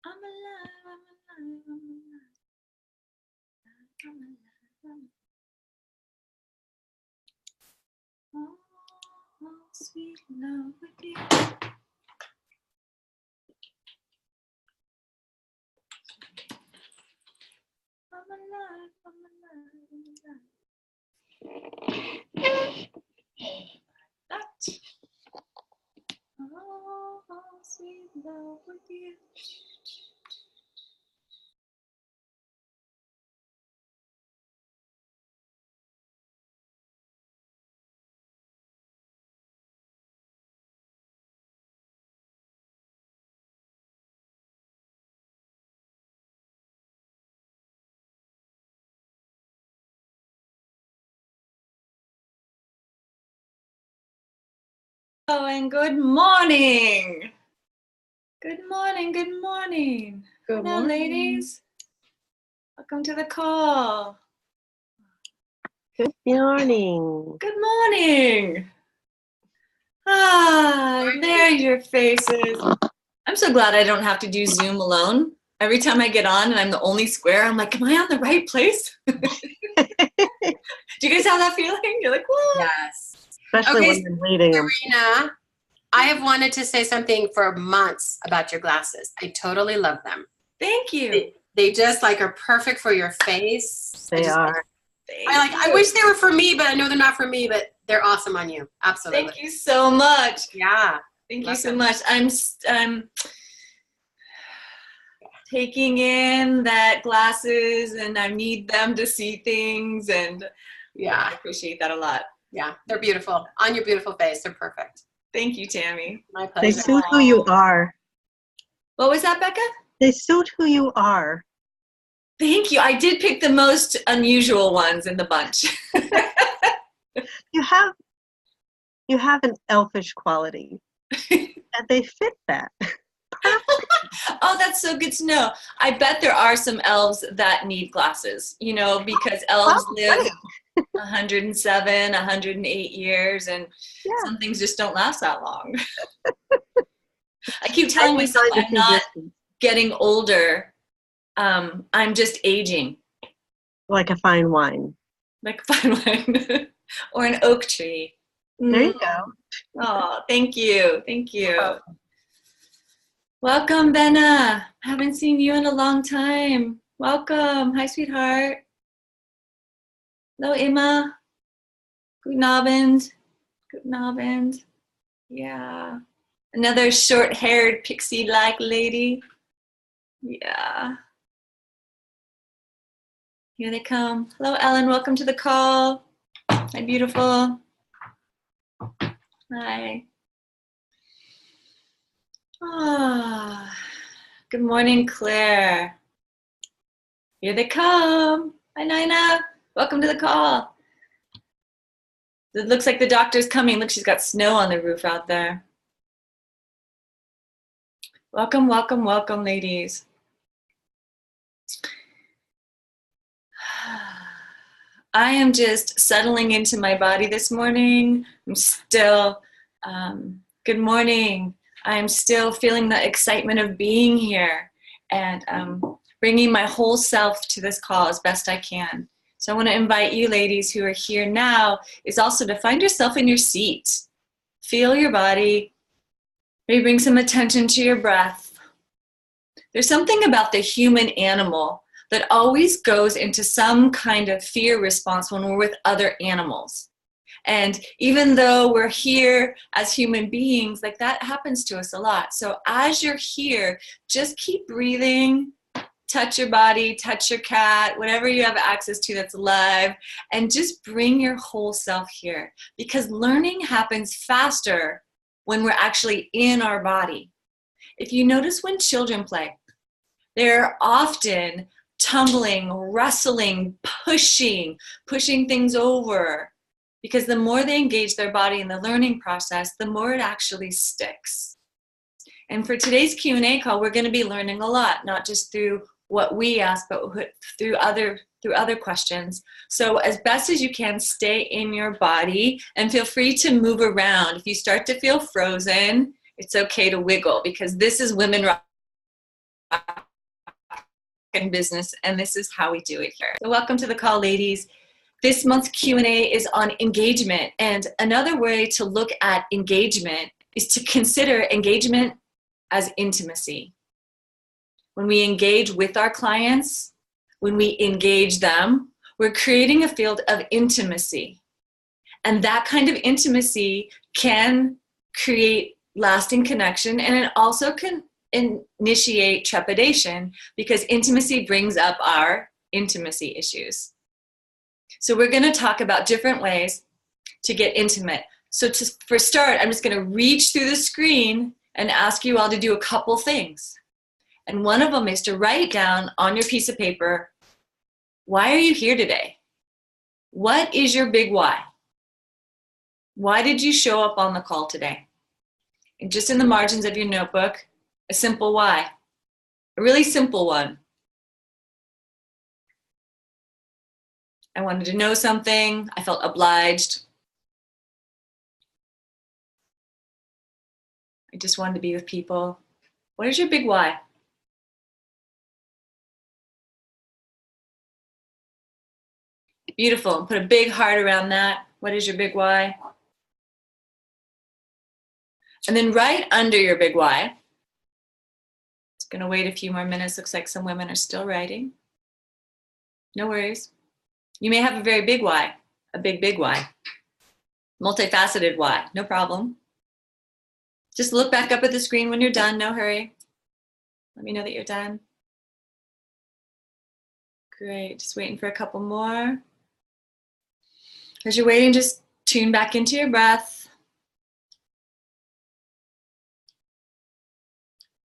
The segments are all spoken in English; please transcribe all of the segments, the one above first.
I'm alive, I'm alive, I'm alive. I'm alive, I'm alive. Oh, sweet love with you. I'm alive, I'm alive, I'm alive. That. Oh, sweet love with you. Oh, and good morning. Good morning, good morning. Good Hello, morning. ladies. Welcome to the call. Good morning. Good morning. Ah, there are your faces. I'm so glad I don't have to do Zoom alone. Every time I get on and I'm the only square, I'm like, am I on the right place? Do you guys have that feeling? You're like, whoa. Yes. Especially Okay, when you're reading them. Serena, I have wanted to say something for months about your glasses. I totally love them. Thank you. They just like are perfect for your face. They are. I wish they were for me, but I know they're not for me, but they're awesome on you. Absolutely. Thank you so much. Yeah. Thank you so much. I'm taking in that glasses and I need them to see things, and yeah, I appreciate that a lot. Yeah, they're beautiful. On your beautiful face, they're perfect. Thank you, Tammy. My pleasure. They suit who you are. What was that, Becca? They suit who you are. Thank you. I did pick the most unusual ones in the bunch. You have an elfish quality, and they fit that. Oh, that's so good to know. I bet there are some elves that need glasses, you know, because elves live 107, 108 years, and some things just don't last that long. I keep telling myself I'm not getting older. I'm just aging. Like a fine wine. Like a fine wine. Or an oak tree. There you go. Oh, thank you. Thank you. Welcome, Benna. Haven't seen you in a long time. Welcome. Hi, sweetheart. Hello, Emma. Guten Abend. Guten Abend. Yeah. Another short-haired pixie-like lady. Yeah. Here they come. Hello, Ellen. Welcome to the call. Hi, beautiful. Hi. Ah. Good morning, Claire. Here they come. Hi, Nina. Welcome to the call. It looks like the doctor's coming. Look, she's got snow on the roof out there. Welcome, welcome, welcome, ladies. I am just settling into my body this morning. I'm still, good morning. I'm still feeling the excitement of being here and bringing my whole self to this call as best I can. So I want to invite you ladies who are here now is also to find yourself in your seat. Feel your body. Maybe bring some attention to your breath. There's something about the human animal that always goes into some kind of fear response when we're with other animals. And even though we're here as human beings, like that happens to us a lot. So as you're here, just keep breathing, touch your body, touch your cat, whatever you have access to that's alive, and just bring your whole self here. Because learning happens faster when we're actually in our body. If you notice when children play, they're often tumbling, wrestling, pushing things over. Because the more they engage their body in the learning process, the more it actually sticks. And for today's Q&A call, we're going to be learning a lot, not just through what we ask, but through other questions. So as best as you can, stay in your body and feel free to move around. If you start to feel frozen, it's okay to wiggle, because this is women rock in business, and this is how we do it here. So welcome to the call, ladies. This month's Q&A is on engagement, and another way to look at engagement is to consider engagement as intimacy. When we engage with our clients, when we engage them, we're creating a field of intimacy. And that kind of intimacy can create lasting connection, and it also can initiate trepidation because intimacy brings up our intimacy issues. So we're going to talk about different ways to get intimate. So for start, I'm just going to reach through the screen and ask you all to do a couple things. And one of them is to write down on your piece of paper, why are you here today? What is your big why? Why did you show up on the call today? And just in the margins of your notebook, a simple why. A really simple one. I wanted to know something. I felt obliged. I just wanted to be with people. What is your big why? Beautiful. Put a big heart around that. What is your big why? And then right under your big why, it's going to wait a few more minutes. Looks like some women are still writing. No worries. You may have a very big why, a big why. Multifaceted why, no problem. Just look back up at the screen when you're done, no hurry. Let me know that you're done. Great, just waiting for a couple more. As you're waiting, just tune back into your breath.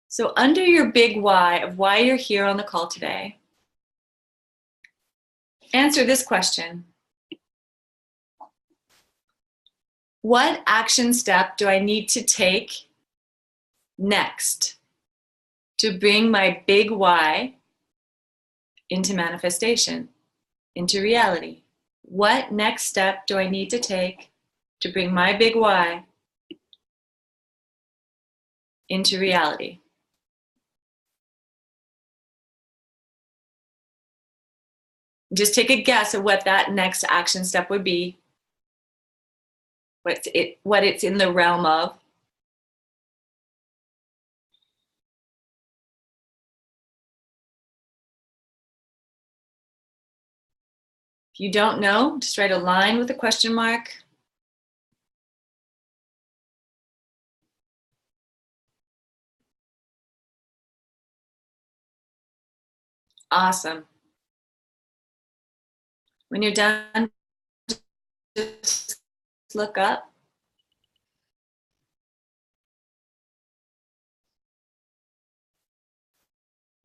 So under your big why of why you're here on the call today, answer this question. What action step do I need to take next to bring my big why into manifestation, into reality? What next step do I need to take to bring my big why into reality? Just take a guess at what that next action step would be, what it's in the realm of. If you don't know, just write a line with a question mark. Awesome. When you're done, just look up.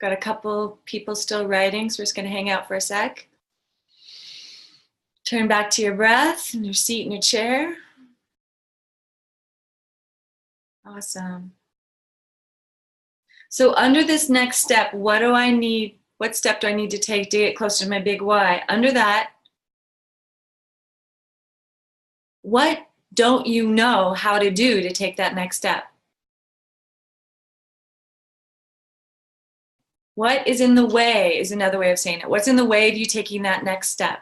Got a couple people still writing, so we're just going to hang out for a sec. Turn back to your breath and your seat in your chair. Awesome. So under this next step, what step do I need to take to get closer to my big why? Under that, what don't you know how to do to take that next step? What is in the way is another way of saying it. What's in the way of you taking that next step?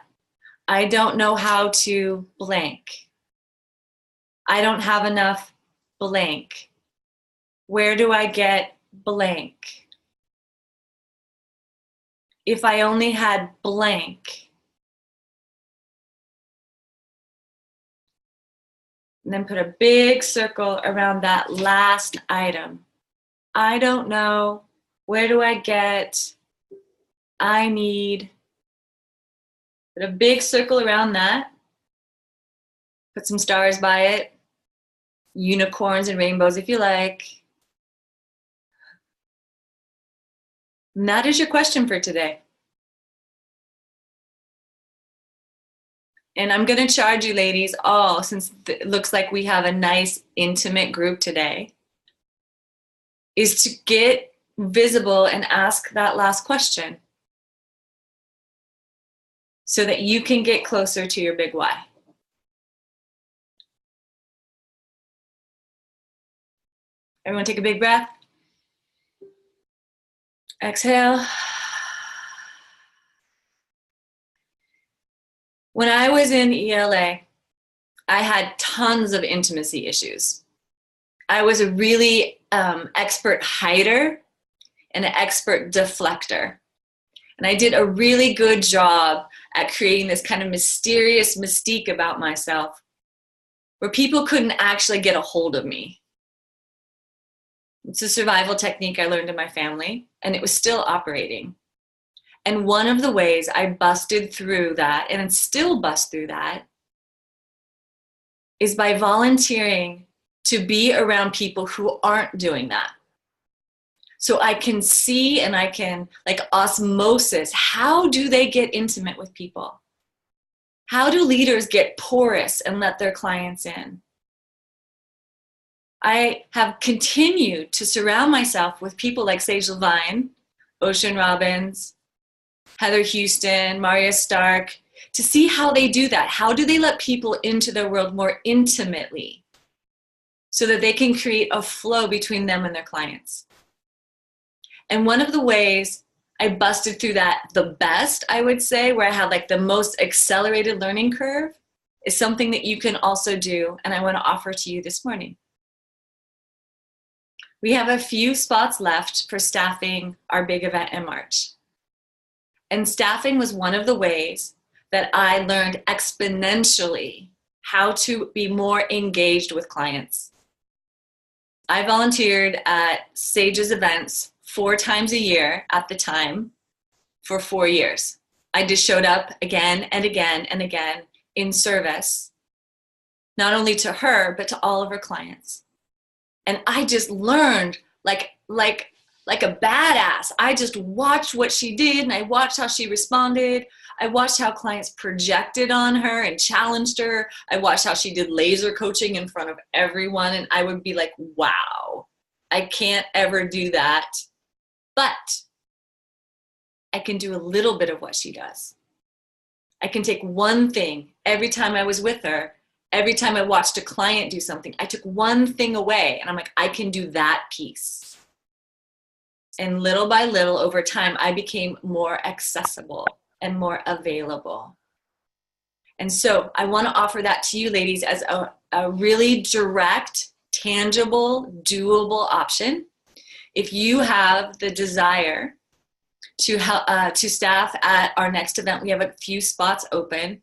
I don't know how to blank. I don't have enough blank. Where do I get blank? If I only had blank. And then put a big circle around that last item. I don't know. Where do I get? I need. Put a big circle around that. Put some stars by it. Unicorns and rainbows if you like. And that is your question for today. And I'm going to charge you ladies all, since it looks like we have a nice intimate group today, is to get visible and ask that last question so that you can get closer to your big why. Everyone take a big breath. Exhale. When I was in ELA, I had tons of intimacy issues. I was a really expert hider and an expert deflector. And I did a really good job at creating this kind of mysterious mystique about myself where people couldn't actually get a hold of me. It's a survival technique I learned in my family, and it was still operating. And one of the ways I busted through that, and still bust through that, is by volunteering to be around people who aren't doing that. So I can see and I can, like osmosis, how do they get intimate with people? How do leaders get porous and let their clients in? I have continued to surround myself with people like Sage Levine, Ocean Robbins, Heather Houston, Maria Stark, to see how they do that. How do they let people into their world more intimately so that they can create a flow between them and their clients? And one of the ways I busted through that the best, I would say, where I had like the most accelerated learning curve, is something that you can also do, and I want to offer to you this morning. We have a few spots left for staffing our big event in March. And staffing was one of the ways that I learned exponentially how to be more engaged with clients. I volunteered at Sage's events 4 times a year at the time for 4 years. I just showed up again and again and again in service, not only to her, but to all of her clients. And I just learned like a badass. I just watched what she did, and I watched how she responded. I watched how clients projected on her and challenged her. I watched how she did laser coaching in front of everyone, and I would be like, wow, I can't ever do that. But I can do a little bit of what she does. I can take one thing every time I was with her. Every time I watched a client do something, I took one thing away, and I'm like, I can do that piece. And little by little, over time, I became more accessible and more available. And so I want to offer that to you ladies as a really direct, tangible, doable option. If you have the desire to staff at our next event, we have a few spots open.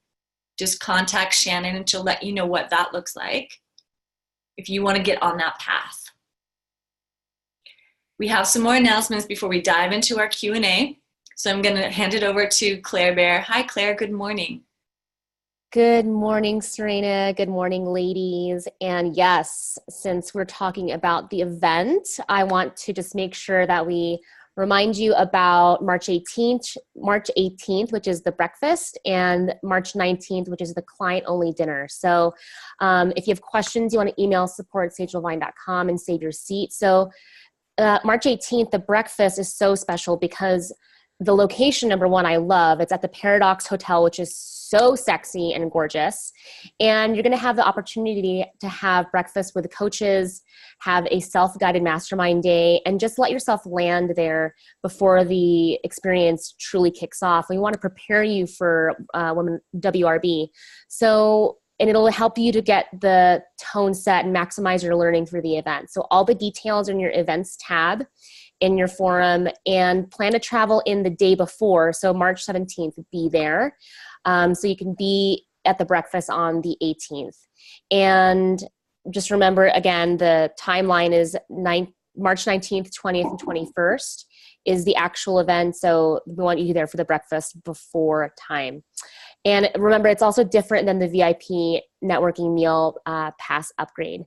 Just contact Shannon and she'll let you know what that looks like if you want to get on that path. We have some more announcements before we dive into our Q&A. So I'm going to hand it over to Claire Bear. Hi, Claire. Good morning. Good morning, Serena. Good morning, ladies. And yes, since we're talking about the event, I want to just make sure that we remind you about March 18th, which is the breakfast, and March 19th, which is the client-only dinner. So if you have questions, you want to email support@sagelevine.com and save your seat. So March 18th, the breakfast is so special because the location, number one, I love. It's at the Paradox Hotel, which is so sexy and gorgeous. And you're going to have the opportunity to have breakfast with coaches, have a self-guided mastermind day, and just let yourself land there before the experience truly kicks off. We want to prepare you for Women WRB. And it'll help you to get the tone set and maximize your learning through the event. So all the details in your events tab in your forum, and plan to travel in the day before. So March 17th, be there. So you can be at the breakfast on the 18th. And just remember, again, the timeline is March 19th, 20th, and 21st is the actual event. So we want you there for the breakfast before time. And remember, it's also different than the VIP networking meal pass upgrade.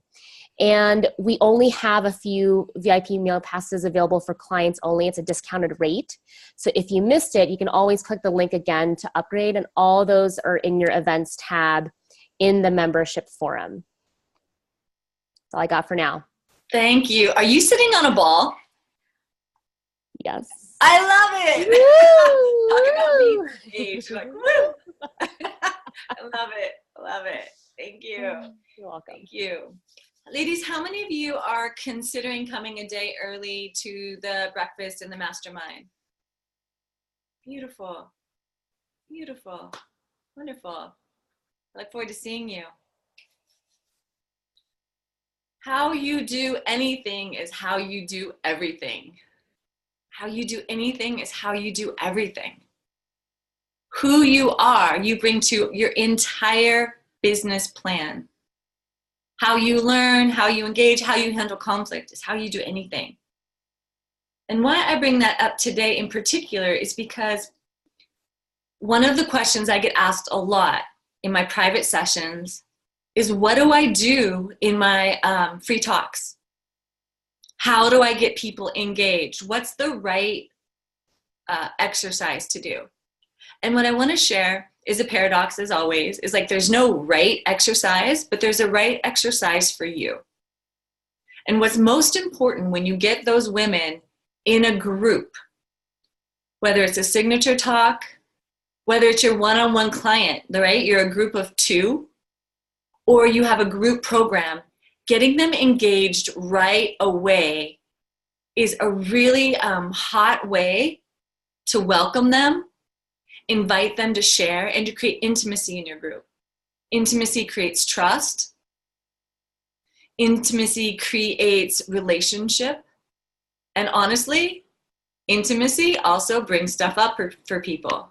And we only have a few VIP meal passes available for clients only. It's a discounted rate. So if you missed it, you can always click the link again to upgrade, and all those are in your events tab in the membership forum. That's all I got for now. Thank you. Are you sitting on a ball? Yes. I love it. Talk about me age. Like, woo. I love it. I love it. Thank you. You're welcome. Thank you. Ladies, how many of you are considering coming a day early to the breakfast and the mastermind? Beautiful. Beautiful. Wonderful. I look forward to seeing you. How you do anything is how you do everything. How you do anything is how you do everything. Who you are, you bring to your entire business plan. How you learn, how you engage, how you handle conflict is how you do anything. And why I bring that up today in particular is because one of the questions I get asked a lot in my private sessions is, what do I do in my free talks? How do I get people engaged? What's the right exercise to do? And what I want to share is a paradox, as always, is like there's no right exercise, but there's a right exercise for you. And what's most important when you get those women in a group, whether it's a signature talk, whether it's your one-on-one client, right? You're a group of 2, or you have a group program, getting them engaged right away is a really hot way to welcome them, invite them to share, and to create intimacy in your group. Intimacy creates trust. Intimacy creates relationship. And honestly, intimacy also brings stuff up for people.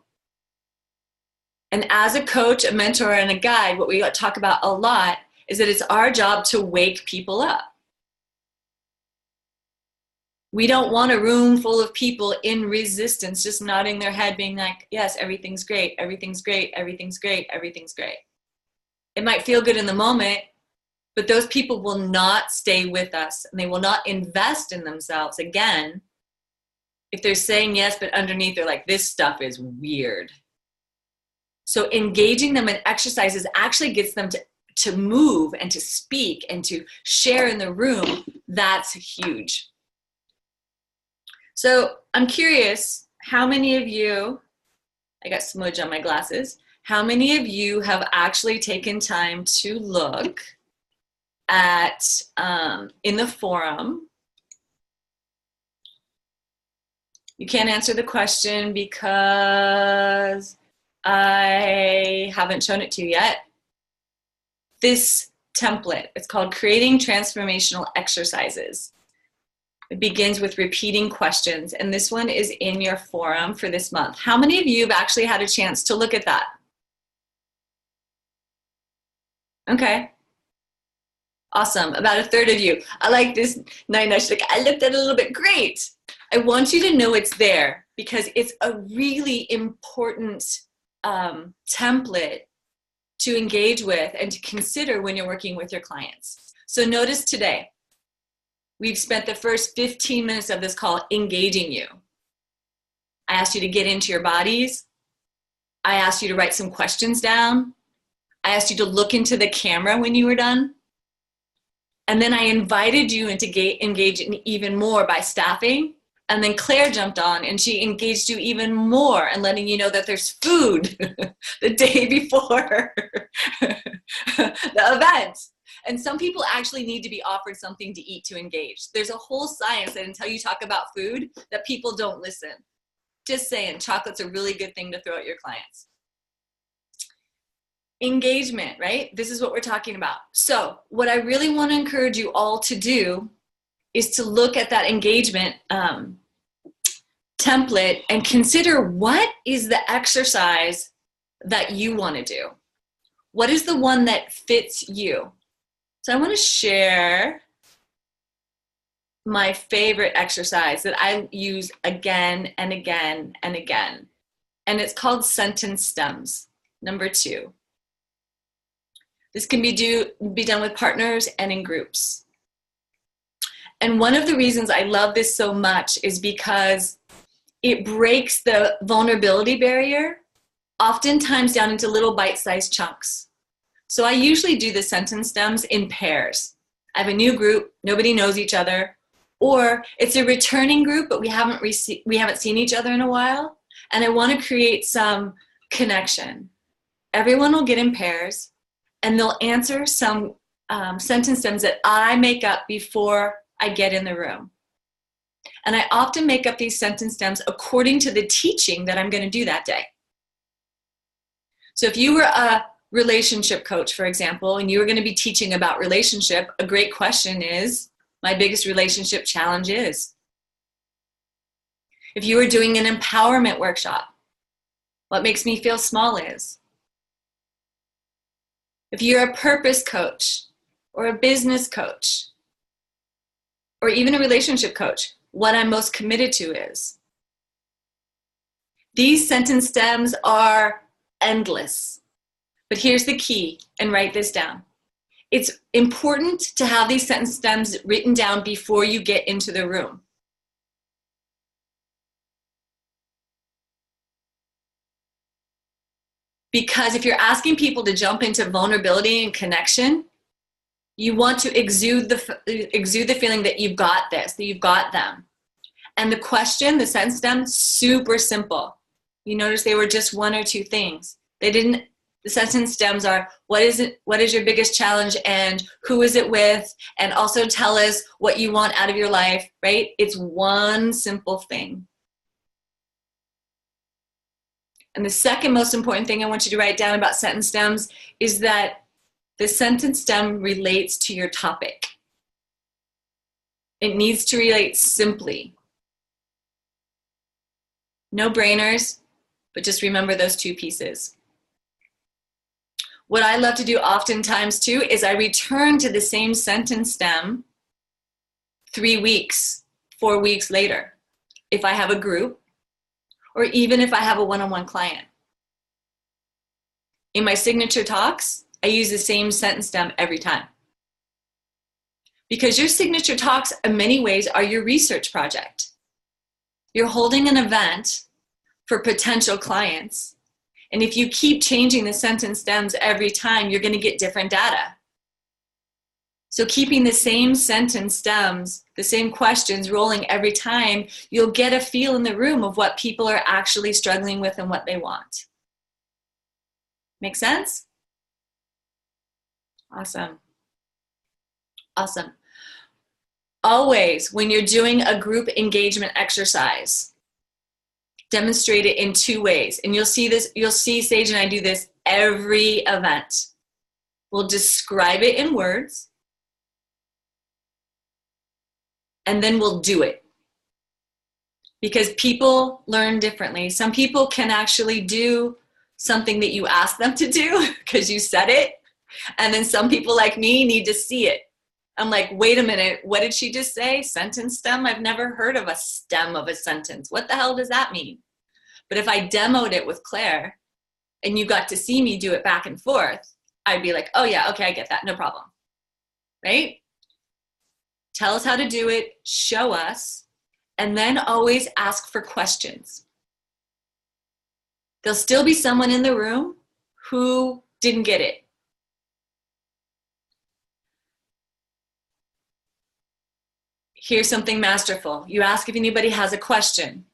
And as a coach, a mentor, and a guide, what we talk about a lot is that it's our job to wake people up. We don't want a room full of people in resistance, just nodding their head, being like, yes, everything's great, everything's great, everything's great, everything's great. It might feel good in the moment, but those people will not stay with us, and they will not invest in themselves again if they're saying yes, but underneath they're like, this stuff is weird. So engaging them in exercises actually gets them to move and to speak and to share in the room. That's huge. So I'm curious, how many of you, I got smudge on my glasses, how many of you have actually taken time to look at, in the forum? You can't answer the question because I haven't shown it to you yet. This template, it's called Creating Transformational Exercises. It begins with repeating questions, and this one is in your forum for this month. How many of you have actually had a chance to look at that? Okay. Awesome. About a third of you. I like this. Naina, she's like, I looked at it a little bit. Great. I want you to know it's there because it's a really important template to engage with and to consider when you're working with your clients. So notice today, we've spent the first 15 minutes of this call engaging you. I asked you to get into your bodies. I asked you to write some questions down. I asked you to look into the camera when you were done. And then I invited you into engage even more by staffing. And then Claire jumped on and she engaged you even more and letting you know that there's food the day before the event. And some people actually need to be offered something to eat to engage. There's a whole science that until you talk about food, that people don't listen. Just saying, chocolate's a really good thing to throw at your clients. Engagement, right? This is what we're talking about. So what I really want to encourage you all to do is to look at that engagement template and consider what is the exercise that you want to do. What is the one that fits you? So I want to share my favorite exercise that I use again and again and again. And it's called sentence stems, number 2. This can be done with partners and in groups. And one of the reasons I love this so much is because it breaks the vulnerability barrier, oftentimes down into little bite-sized chunks. So I usually do the sentence stems in pairs. I have a new group, nobody knows each other, or it's a returning group, but we haven't seen each other in a while, and I want to create some connection. Everyone will get in pairs, and they'll answer some sentence stems that I make up before I get in the room. And I often make up these sentence stems according to the teaching that I'm going to do that day. So if you were a relationship coach, for example, and you were going to be teaching about relationship, a great question is, my biggest relationship challenge is. If you were doing an empowerment workshop, what makes me feel small is. If you're a purpose coach or a business coach or even a relationship coach, what I'm most committed to is. These sentence stems are endless. But here's the key, and write this down. It's important to have these sentence stems written down before you get into the room. Because if you're asking people to jump into vulnerability and connection, you want to exude the feeling that you've got this, that you've got them. And the question, the sentence stem, super simple. You notice they were just one or two things. The sentence stems are, what is your biggest challenge and who is it with? And also tell us what you want out of your life, right? It's one simple thing. And the second most important thing I want you to write down about sentence stems is that the sentence stem relates to your topic. It needs to relate simply. No brainers, but just remember those two pieces. What I love to do oftentimes too is I return to the same sentence stem 3 weeks, 4 weeks later, if I have a group, or even if I have a one-on-one client. In my signature talks, I use the same sentence stem every time. Because your signature talks, in many ways, are your research project. You're holding an event for potential clients. And if you keep changing the sentence stems every time, you're going to get different data. So keeping the same sentence stems, the same questions rolling every time, you'll get a feel in the room of what people are actually struggling with and what they want. Make sense? Awesome. Awesome. Always, when you're doing a group engagement exercise, demonstrate it in 2 ways. And you'll see Sage and I do this every event. We'll describe it in words, and then we'll do it. Because people learn differently. Some people can actually do something that you ask them to do because you said it. And then some people like me need to see it. I'm like, wait a minute, what did she just say? Sentence stem? I've never heard of a stem of a sentence. What the hell does that mean? But if I demoed it with Claire and you got to see me do it back and forth, I'd be like, oh yeah, okay, I get that, no problem. Right? Tell us how to do it, show us, and then always ask for questions. There'll still be someone in the room who didn't get it. Here's something masterful. You ask if anybody has a question.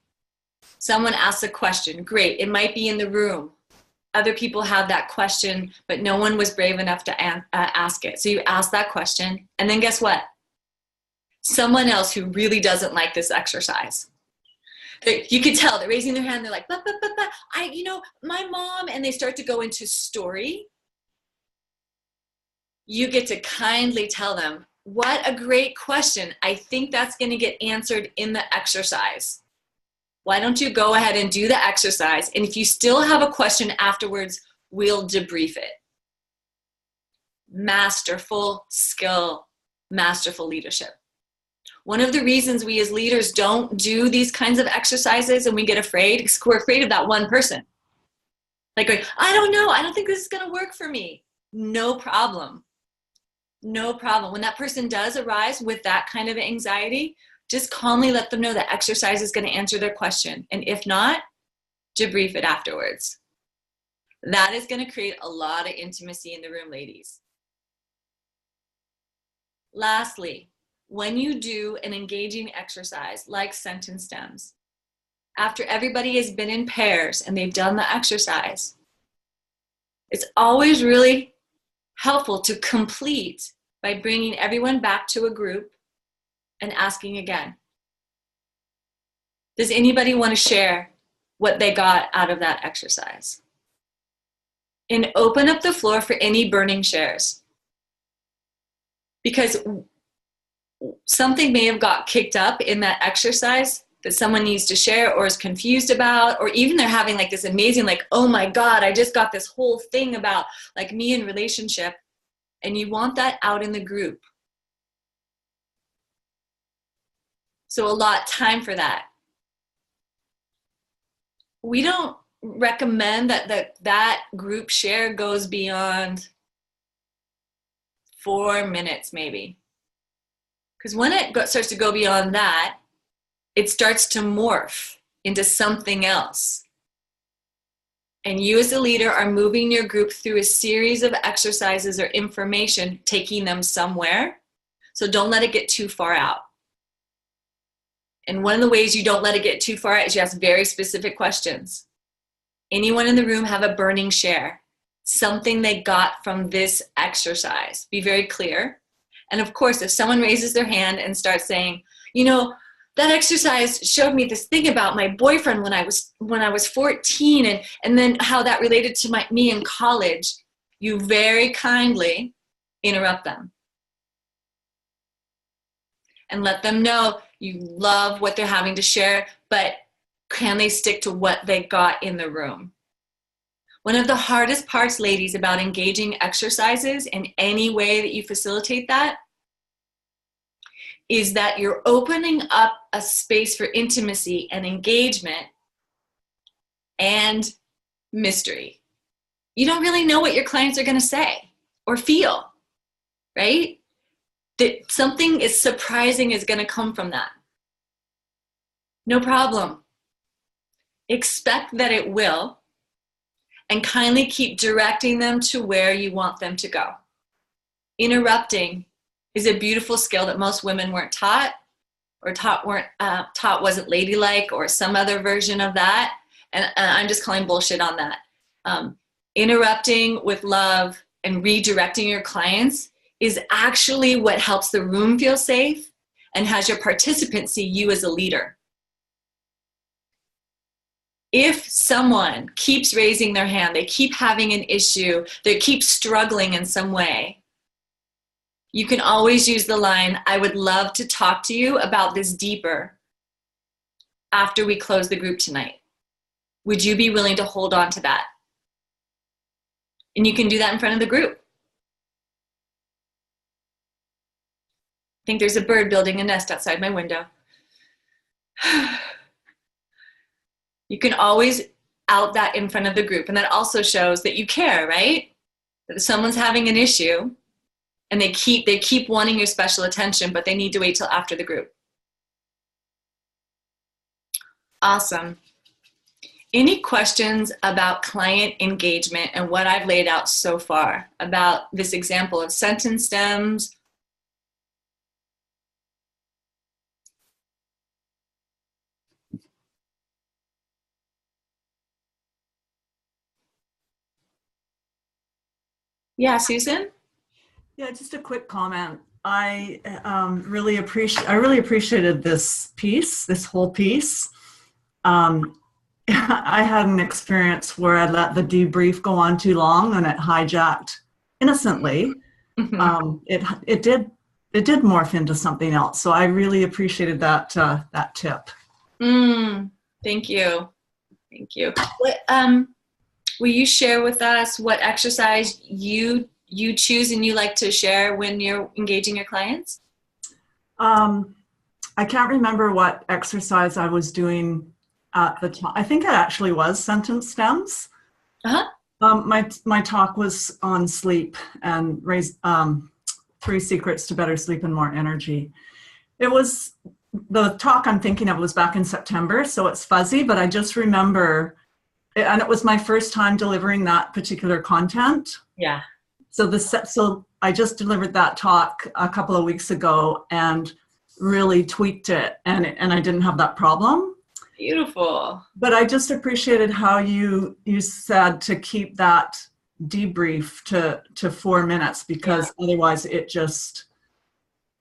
Someone asks a question. Great. It might be in the room. Other people have that question, but no one was brave enough to ask it. So you ask that question, and then guess what? Someone else who really doesn't like this exercise. You could tell they're raising their hand. They're like, my mom, and they start to go into story. You get to kindly tell them, what a great question. I think that's going to get answered in the exercise. Why don't you go ahead and do the exercise? And if you still have a question afterwards, we'll debrief it. Masterful skill, masterful leadership. One of the reasons we as leaders don't do these kinds of exercises and we get afraid is we're afraid of that one person. Like, I don't know, I don't think this is going to work for me. No problem. No problem. When that person does arise with that kind of anxiety, just calmly let them know that exercise is going to answer their question. And if not, debrief it afterwards. That is going to create a lot of intimacy in the room, ladies. Lastly, when you do an engaging exercise like sentence stems, after everybody has been in pairs and they've done the exercise, it's always really helpful to complete by bringing everyone back to a group and asking again. Does anybody want to share what they got out of that exercise? and open up the floor for any burning shares. Because something may have got kicked up in that exercise that someone needs to share or is confused about, or even they're having like this amazing, like, oh my God, I just got this whole thing about like me in relationship, and you want that out in the group. So allot time for that. We don't recommend that group share goes beyond 4 minutes maybe. Because when it starts to go beyond that, it starts to morph into something else. And you as a leader are moving your group through a series of exercises or information, taking them somewhere. So don't let it get too far out. And one of the ways you don't let it get too far out is you ask very specific questions. Anyone in the room have a burning share? Something they got from this exercise. Be very clear. And of course, if someone raises their hand and starts saying, you know, that exercise showed me this thing about my boyfriend when I was 14, and then how that related to me in college, you very kindly interrupt them. And let them know you love what they're having to share, but can they stick to what they got in the room? One of the hardest parts, ladies, about engaging exercises in any way that you facilitate that is that you're opening up a space for intimacy and engagement and mystery. You don't really know what your clients are going to say or feel, right? That something is surprising is going to come from that. No problem. Expect that it will, and kindly keep directing them to where you want them to go. Interrupting is a beautiful skill that most women weren't taught, or taught wasn't ladylike, or some other version of that. And I'm just calling bullshit on that. Interrupting with love and redirecting your clients is actually what helps the room feel safe and has your participants see you as a leader. If someone keeps raising their hand, they keep having an issue, they keep struggling in some way, you can always use the line, I would love to talk to you about this deeper after we close the group tonight. Would you be willing to hold on to that? And you can do that in front of the group. I think there's a bird building a nest outside my window. You can always out that in front of the group. And that also shows that you care, right? That if someone's having an issue and they keep wanting your special attention, but they need to wait till after the group. Awesome. Any questions about client engagement and what I've laid out so far about this example of sentence stems? Yeah, Susan? Yeah, just a quick comment. I really appreciated this piece, this whole piece. I had an experience where I let the debrief go on too long and it hijacked innocently. Mm-hmm. It did morph into something else. So I really appreciated that tip. Thank you. Thank you. What will you share with us what exercise you choose and you like to share when you're engaging your clients? I can't remember what exercise I was doing at the time. I think it actually was sentence stems. Uh-huh. My talk was on sleep and 3 secrets to better sleep and more energy. The talk I'm thinking of was back in September, so it's fuzzy, but I just remember, and it was my first time delivering that particular content. Yeah. So I just delivered that talk a couple of weeks ago and really tweaked it, and I didn't have that problem. Beautiful. But I just appreciated how you said to keep that debrief to 4 minutes, because otherwise it just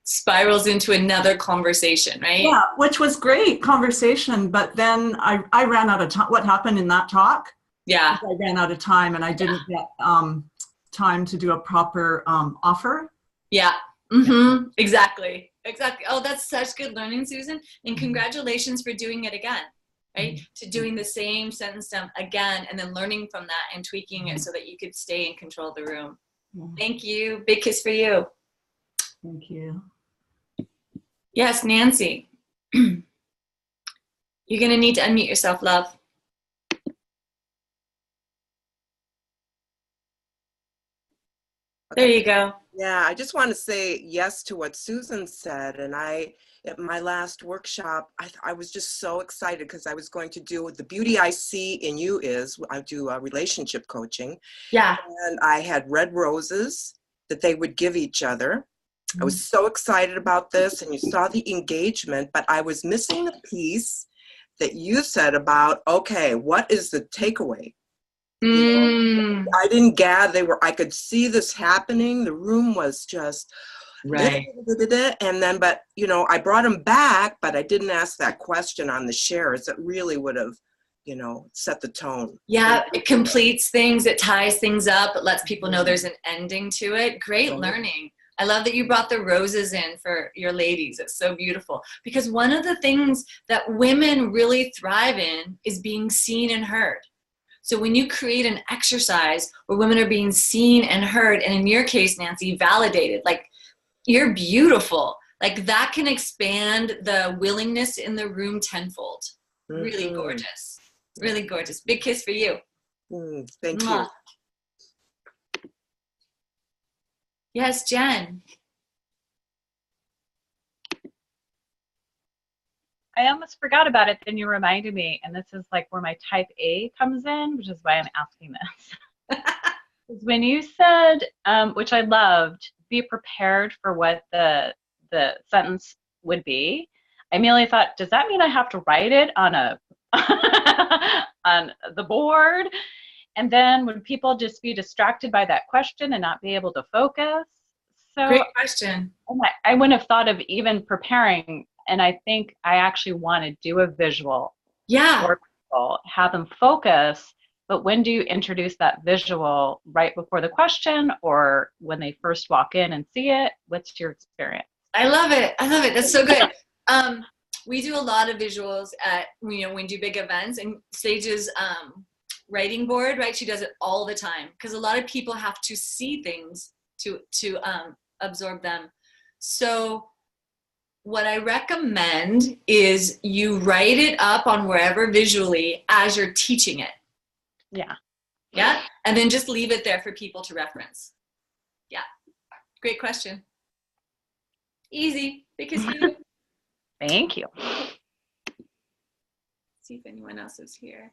spirals into another conversation, right? Yeah, which was great conversation, but then I ran out of time. What happened in that talk Yeah. I ran out of time and I didn't get time to do a proper offer. Yeah. Mm-hmm. Exactly. Exactly. Oh, that's such good learning, Susan. And congratulations for doing it again, right? To doing the same sentence stem again and then learning from that and tweaking it so that you could stay in control of the room. Thank you. Big kiss for you. Thank you. Yes, Nancy. You're going to need to unmute yourself, love. There you go. Yeah, I just want to say yes to what Susan said. And at my last workshop, I was just so excited because I was going to do the beauty I see in you is I do relationship coaching. Yeah. And I had red roses that they would give each other. I was so excited about this, and you saw the engagement, but I was missing a piece that you said about, okay, what is the takeaway? I didn't gather. I could see this happening. The room was just right. And then, but I brought them back, but I didn't ask that question on the shares. It really would have, set the tone. Yeah, it completes things. It ties things up. It lets people know there's an ending to it. Great learning. I love that you brought the roses in for your ladies. It's so beautiful. Because one of the things that women really thrive in is being seen and heard. So when you create an exercise where women are being seen and heard, and in your case, Nancy, validated, like, you're beautiful, like that can expand the willingness in the room tenfold. Really gorgeous. Really gorgeous. Big kiss for you. Thank you. Yes, Jen. I almost forgot about it, then you reminded me, and this is like where my type A comes in, which is why I'm asking this. When you said, which I loved, be prepared for what the sentence would be, I immediately thought, does that mean I have to write it on on the board? And then would people just be distracted by that question and not be able to focus? So great question. I wouldn't have thought of even preparing. And I think I actually want to do a visual. Yeah. For people, have them focus. But when do you introduce that visual? Right before the question or when they first walk in and see it? What's your experience? I love it. I love it. That's so good. We do a lot of visuals at, when we do big events, and Sage's writing board, right? She does it all the time because a lot of people have to see things to absorb them. So what I recommend is you write it up on wherever visually as you're teaching it. Yeah. Yeah. And then just leave it there for people to reference. Yeah. Great question. Easy. Because you. Thank you. See if anyone else is here.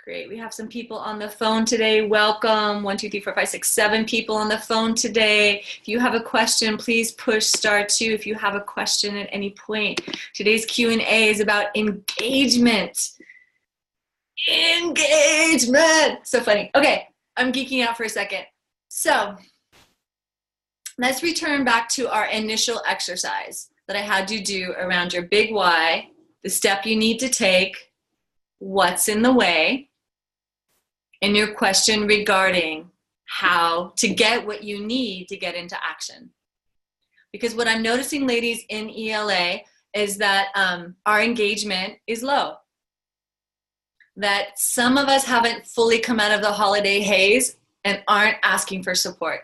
Great. We have some people on the phone today. Welcome. 1, 2, 3, 4, 5, 6, 7 people on the phone today. If you have a question, please push *2 if you have a question at any point. Today's Q&A is about engagement. Engagement. So funny. Okay. I'm geeking out for a second. So let's return back to our initial exercise that I had you do around your big why, the step you need to take, what's in the way, and your question regarding how to get what you need to get into action. Because what I'm noticing, ladies, in ELA is that our engagement is low. That some of us haven't fully come out of the holiday haze and aren't asking for support.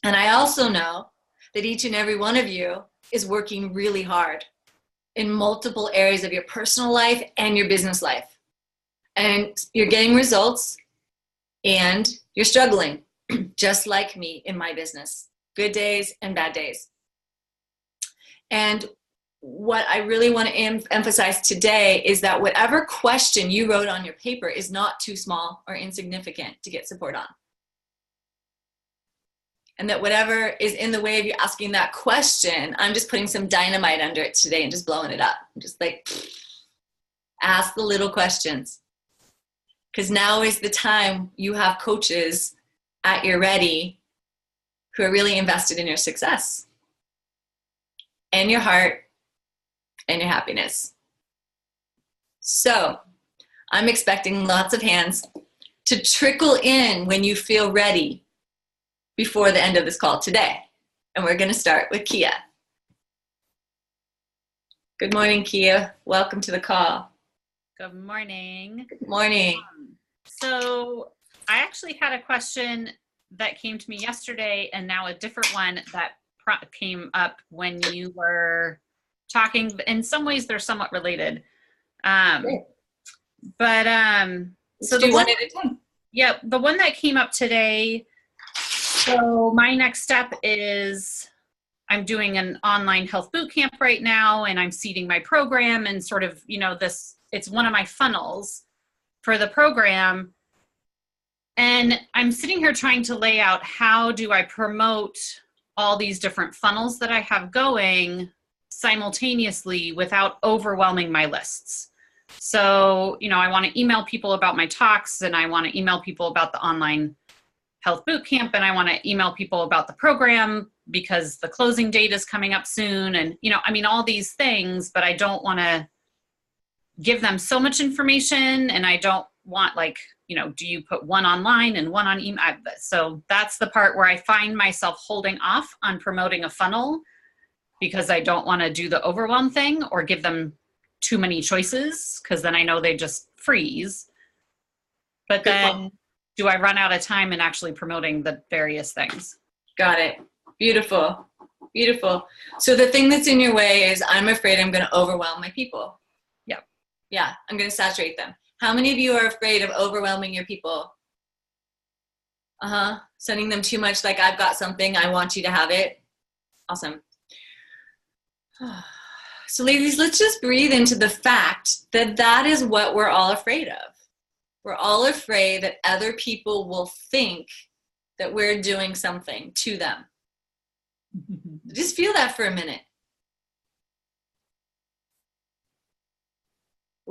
And I also know that each and every one of you is working really hard in multiple areas of your personal life and your business life. And you're getting results and you're struggling, just like me in my business. Good days and bad days. And what I really want to emphasize today is that whatever question you wrote on your paper is not too small or insignificant to get support on. And that whatever is in the way of you asking that question, I'm just putting some dynamite under it today and just blowing it up. I'm just like, ask the little questions. Because now is the time you have coaches at your ready who are really invested in your success and your heart and your happiness. So I'm expecting lots of hands to trickle in when you feel ready before the end of this call today. And we're going to start with Kia. Good morning, Kia. Welcome to the call. Good morning. Good morning. So I actually had a question that came to me yesterday, and now a different one that came up when you were talking. In some ways, they're somewhat related. Great. But So the one at a time. Yeah, the one that came up today. So my next step is I'm doing an online health boot camp right now, and I'm seeding my program and sort of, this, it's one of my funnels for the program. And I'm sitting here trying to lay out how do I promote all these different funnels that I have going simultaneously without overwhelming my lists. So, I want to email people about my talks, and I want to email people about the online health boot camp, and I want to email people about the program because the closing date is coming up soon. And, all these things, but I don't want to give them so much information, and I don't want do you put one online and one on email? So that's the part where I find myself holding off on promoting a funnel because I don't want to do the overwhelm thing or give them too many choices, because then I know they just freeze. But then do I run out of time in actually promoting the various things? Got it. Beautiful. Beautiful. So the thing that's in your way is I'm afraid I'm going to overwhelm my people. Yep. Yeah, I'm going to saturate them. How many of you are afraid of overwhelming your people? Sending them too much, like I've got something, I want you to have it. Awesome. So ladies, let's just breathe into the fact that that is what we're all afraid of. We're all afraid that other people will think that we're doing something to them. Just feel that for a minute.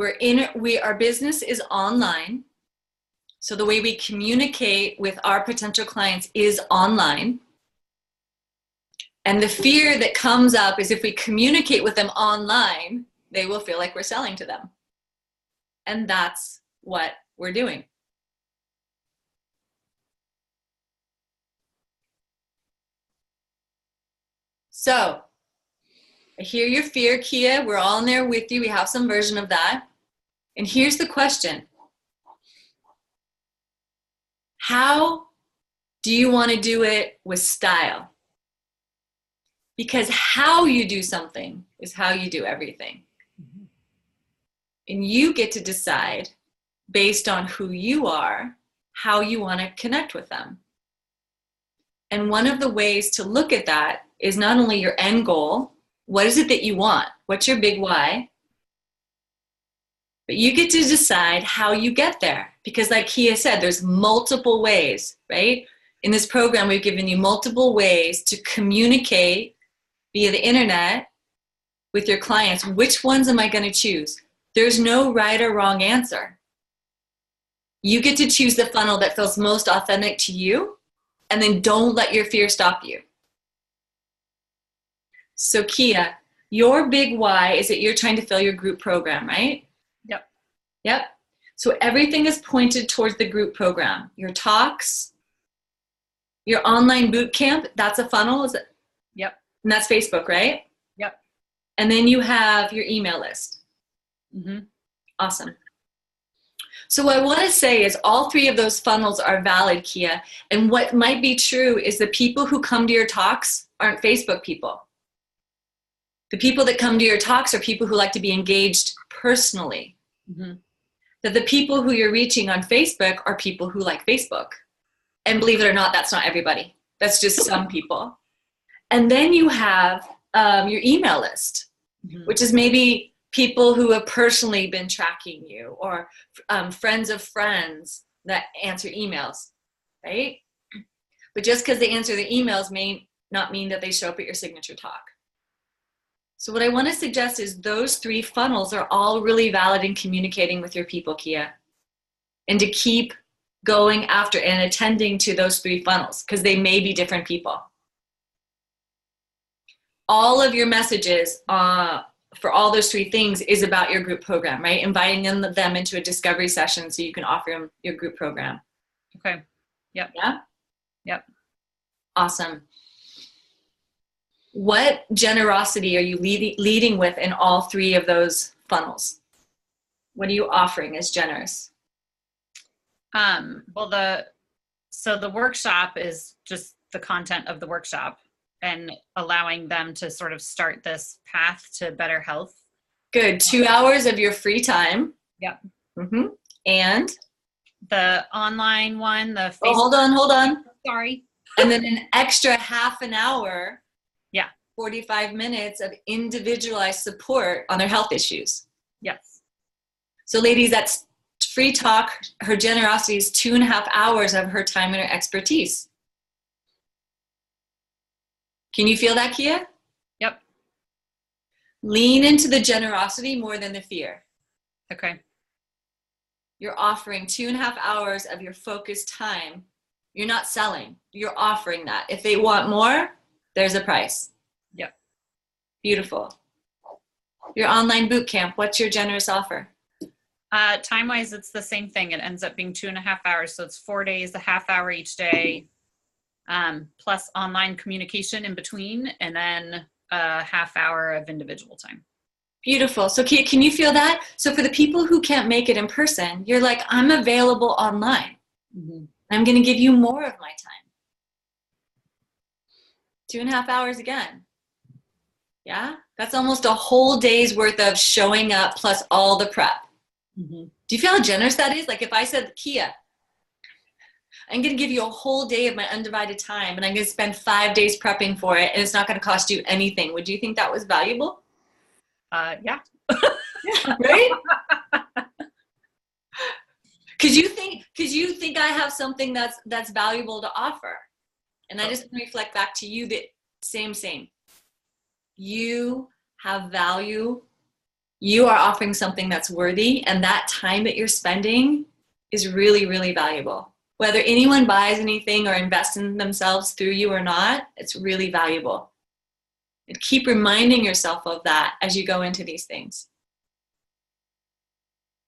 Our business is online. So the way we communicate with our potential clients is online. And the fear that comes up is if we communicate with them online, they will feel like we're selling to them. And that's what we're doing. So I hear your fear, Kia. We're all in there with you. We have some version of that. And here's the question. How do you want to do it with style? Because how you do something is how you do everything. And you get to decide, based on who you are, how you want to connect with them. And one of the ways to look at that is not only your end goal, what is it that you want? What's your big why? But you get to decide how you get there. Because like Kia said, there's multiple ways, right? In this program, we've given you multiple ways to communicate via the internet with your clients. Which ones am I going to choose? There's no right or wrong answer. You get to choose the funnel that feels most authentic to you, and then don't let your fear stop you. So Kia, your big why is that you're trying to fill your group program, right? Yep. So everything is pointed towards the group program. Your talks, your online boot camp, that's a funnel, is it? Yep. And that's Facebook, right? Yep. And then you have your email list. Mm-hmm. Awesome. So what I want to say is all three of those funnels are valid, Kia. And what might be true is the people who come to your talks aren't Facebook people. The people that come to your talks are people who like to be engaged personally. Mm-hmm. That the people who you're reaching on Facebook are people who like Facebook. And believe it or not, that's not everybody. That's just some people. And then you have your email list, which is maybe people who have personally been tracking you, or friends of friends that answer emails, right? But just because they answer the emails may not mean that they show up at your signature talk. So what I want to suggest is those three funnels are all really valid in communicating with your people, Kia. And to keep going after and attending to those three funnels, because they may be different people. All of your messages for all those 3 things is about your group program, right? Inviting them into a discovery session so you can offer them your group program. Okay. Yep. Yeah? Yep. Awesome. What generosity are you leading with in all 3 of those funnels? What are you offering as generous? Well, the workshop is just the content of the workshop and allowing them to sort of start this path to better health. Good. 2 hours of your free time. Yep. Mm-hmm. And? The online one, the Facebook. Oh, hold on. Sorry. And then an extra half an hour. Yeah. 45 minutes of individualized support on their health issues. Yes. So ladies, that's free talk. Her generosity is 2.5 hours of her time and her expertise. Can you feel that, Kia? Yep. Lean into the generosity more than the fear. Okay. You're offering 2.5 hours of your focused time. You're not selling. You're offering that. If they want more, there's a price. Yep. Beautiful. Your online boot camp, what's your generous offer? Time-wise, it's the same thing. It ends up being 2.5 hours. So it's 4 days, a half hour each day, plus online communication in between, and then a half hour of individual time. Beautiful. So Kia, can you feel that? So for the people who can't make it in person, you're like, I'm available online. Mm-hmm. I'm going to give you more of my time. 2.5 hours again. Yeah? That's almost a whole day's worth of showing up plus all the prep. Mm-hmm. Do you feel how generous that is? Like if I said, Kia, I'm going to give you a whole day of my undivided time and I'm going to spend 5 days prepping for it and it's not going to cost you anything. Would you think that was valuable? Yeah. Right? Because you think I have something that's valuable to offer. And I just reflect back to you that same. You have value. You are offering something that's worthy, and that time that you're spending is really, really valuable. Whether anyone buys anything or invests in themselves through you or not, it's really valuable. And keep reminding yourself of that as you go into these things.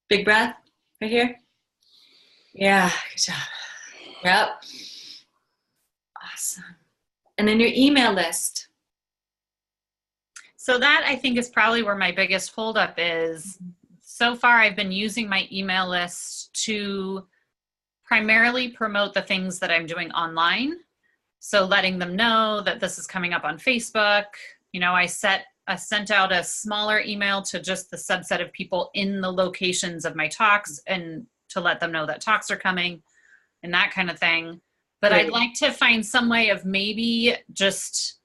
Big breath, right here. Yeah, good job. Yep. Awesome. And then your email list. So that I think is probably where my biggest holdup is. So far, I've been using my email list to primarily promote the things that I'm doing online. So letting them know that this is coming up on Facebook. You know, I sent out a smaller email to just the subset of people in the locations of my talks and to let them know that talks are coming and that kind of thing. But Great. I'd like to find some way of maybe just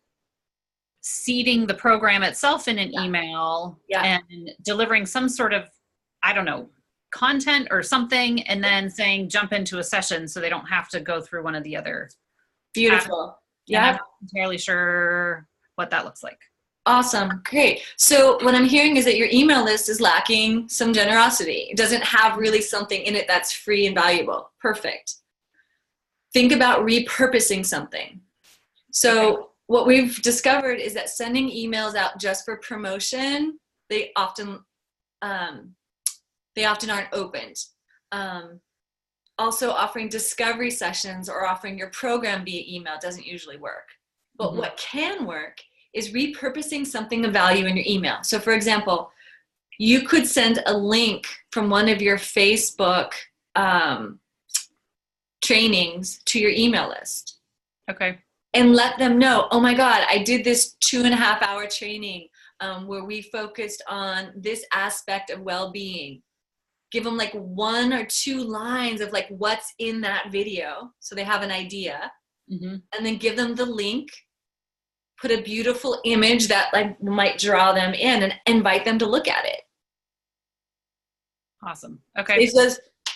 seeding the program itself in an email and delivering some sort of, I don't know, content or something, and then saying jump into a session so they don't have to go through one of the other. Beautiful. Yeah. I'm not entirely sure what that looks like. Awesome. Great. So what I'm hearing is that your email list is lacking some generosity. It doesn't have really something in it that's free and valuable. Perfect. Think about repurposing something. So what we've discovered is that sending emails out just for promotion, they often aren't opened. Also offering discovery sessions or offering your program via email doesn't usually work. But what can work is repurposing something of value in your email. So for example, you could send a link from one of your Facebook trainings to your email list. Okay. And let them know, oh my God, I did this 2.5 hour training where we focused on this aspect of well-being. Give them like 1 or 2 lines of like what's in that video so they have an idea. And then give them the link, put a beautiful image that like might draw them in and invite them to look at it. Awesome. Okay.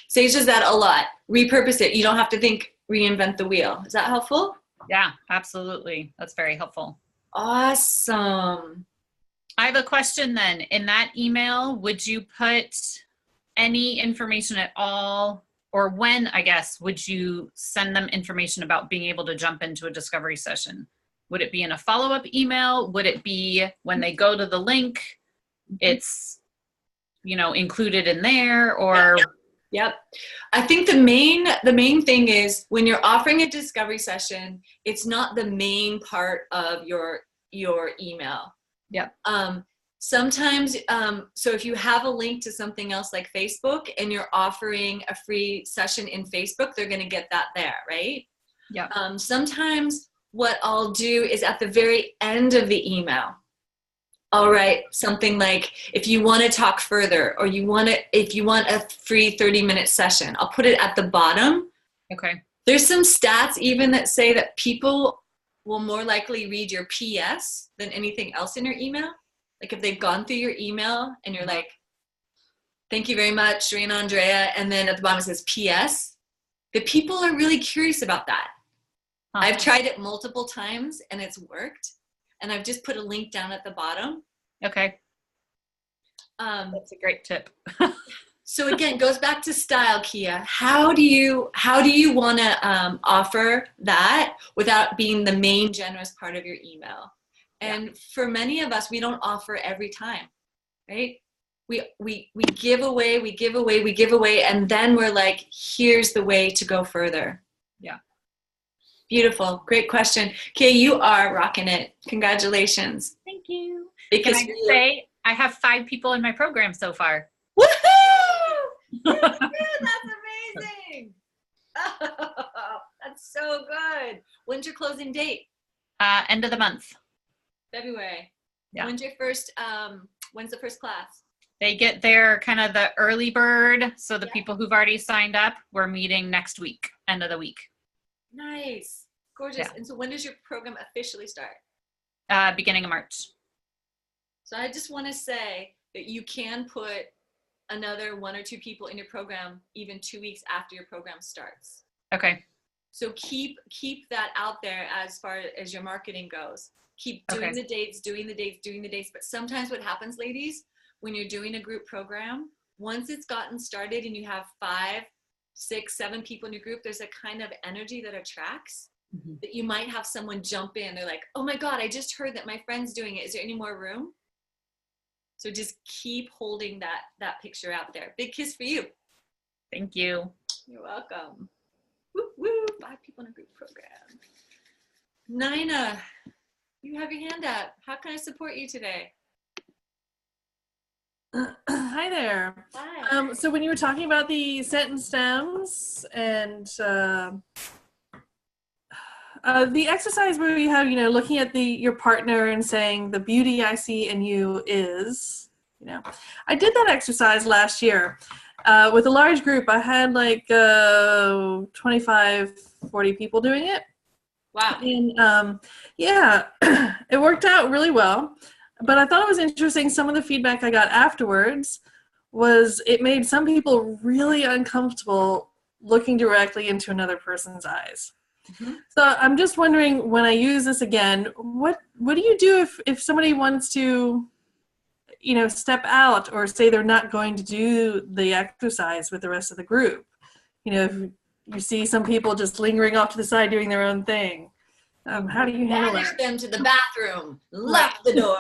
Sage does that a lot. Repurpose it. You don't have to reinvent the wheel. Is that helpful? Yeah, absolutely. That's very helpful. Awesome. I have a question then. In that email, would you put any information at all, or when, I guess, would you send them information about being able to jump into a discovery session? Would it be in a follow-up email? Would it be when they go to the link? it's, included in there, or Yep. I think the main thing is when you're offering a discovery session, it's not the main part of your email. Yep. Sometimes, so if you have a link to something else like Facebook and you're offering a free session in Facebook, they're going to get that there, right? Yeah. Sometimes what I'll do is at the very end of the email, all right, something like, if you want to talk further, or if you want a free 30-minute session, I'll put it at the bottom. Okay. There's some stats even that say that people will more likely read your PS than anything else in your email. Like if they've gone through your email and you're like, thank you very much, Serena Andrea, and then at the bottom it says PS, the people are really curious about that. I've tried it multiple times and it's worked. And I've just put a link down at the bottom. Okay. That's a great tip. So again, goes back to style, Kia. How do you want to offer that without being the main generous part of your email? And for many of us, we don't offer every time, right? We give away, and then we're like, here's the way to go further. Yeah. Beautiful. Great question. Kay, you are rocking it. Congratulations. Thank you. Because Can I just say, I have 5 people in my program so far. Woohoo! That's amazing. Oh, that's so good. When's your closing date? End of the month. February. Yeah. When's the first class? They get their kind of the early bird. So the people who've already signed up, we're meeting next week, end of the week. Nice. Gorgeous. Yeah. And so when does your program officially start? Beginning of March. So I just want to say that you can put another 1 or 2 people in your program even 2 weeks after your program starts. Okay. So keep that out there as far as your marketing goes. Keep doing the dates. But sometimes what happens, ladies, when you're doing a group program, once it's gotten started and you have 5, 6, 7 people in your group, there's a kind of energy that attracts that you might have someone jump in. They're like, oh my God, I just heard that my friend's doing it. Is there any more room? So just keep holding that picture out there. Big kiss for you. Thank you. You're welcome. Woo, woo, 5 people in a group program. Nina, you have your hand up. How can I support you today? Hi there. Hi. So when you were talking about the sentence stems and the exercise where you have, looking at your partner and saying the beauty I see in you is, I did that exercise last year with a large group. I had like 25, 40 people doing it. Wow. And it worked out really well. But I thought it was interesting, some of the feedback I got afterwards was it made some people really uncomfortable looking directly into another person's eyes. Mm-hmm. So I'm just wondering, when I use this again, what do you do if somebody wants to, step out or say they're not going to do the exercise with the rest of the group? If you see some people just lingering off to the side doing their own thing. How do you handle Banish that? them to the bathroom. Lock the door.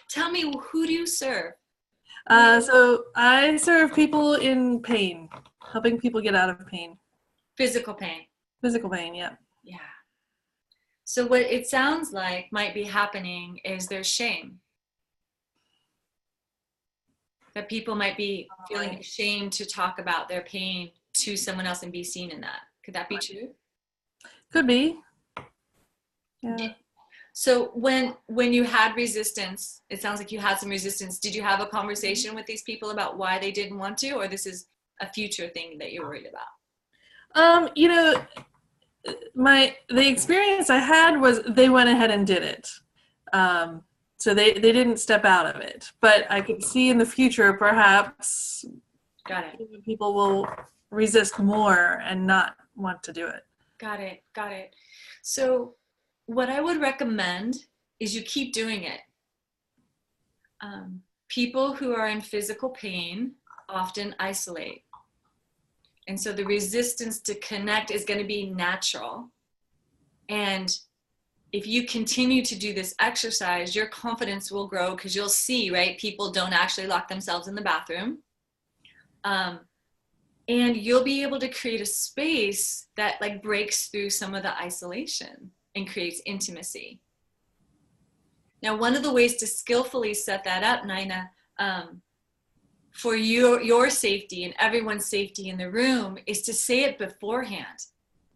Tell me, who do you serve? So I serve people in pain, helping people get out of pain. Physical pain. Physical pain, yeah. Yeah. So what it sounds like might be happening is there's shame. That people might be feeling ashamed to talk about their pain to someone else and be seen in that. Could that be true? Could be. Yeah. So when you had resistance, it sounds like you had some resistance. Did you have a conversation with these people about why they didn't want to, or this is a future thing that you're worried about? The experience I had was they went ahead and did it. So they didn't step out of it. But I could see in the future, perhaps, people will resist more and not want to do it. Got it. So what I would recommend is you keep doing it. People who are in physical pain often isolate. And so the resistance to connect is going to be natural. And if you continue to do this exercise, your confidence will grow because you'll see, right? People don't actually lock themselves in the bathroom. And you'll be able to create a space that like breaks through some of the isolation and creates intimacy. Now, one of the ways to skillfully set that up, Nina, for your safety and everyone's safety in the room is to say it beforehand.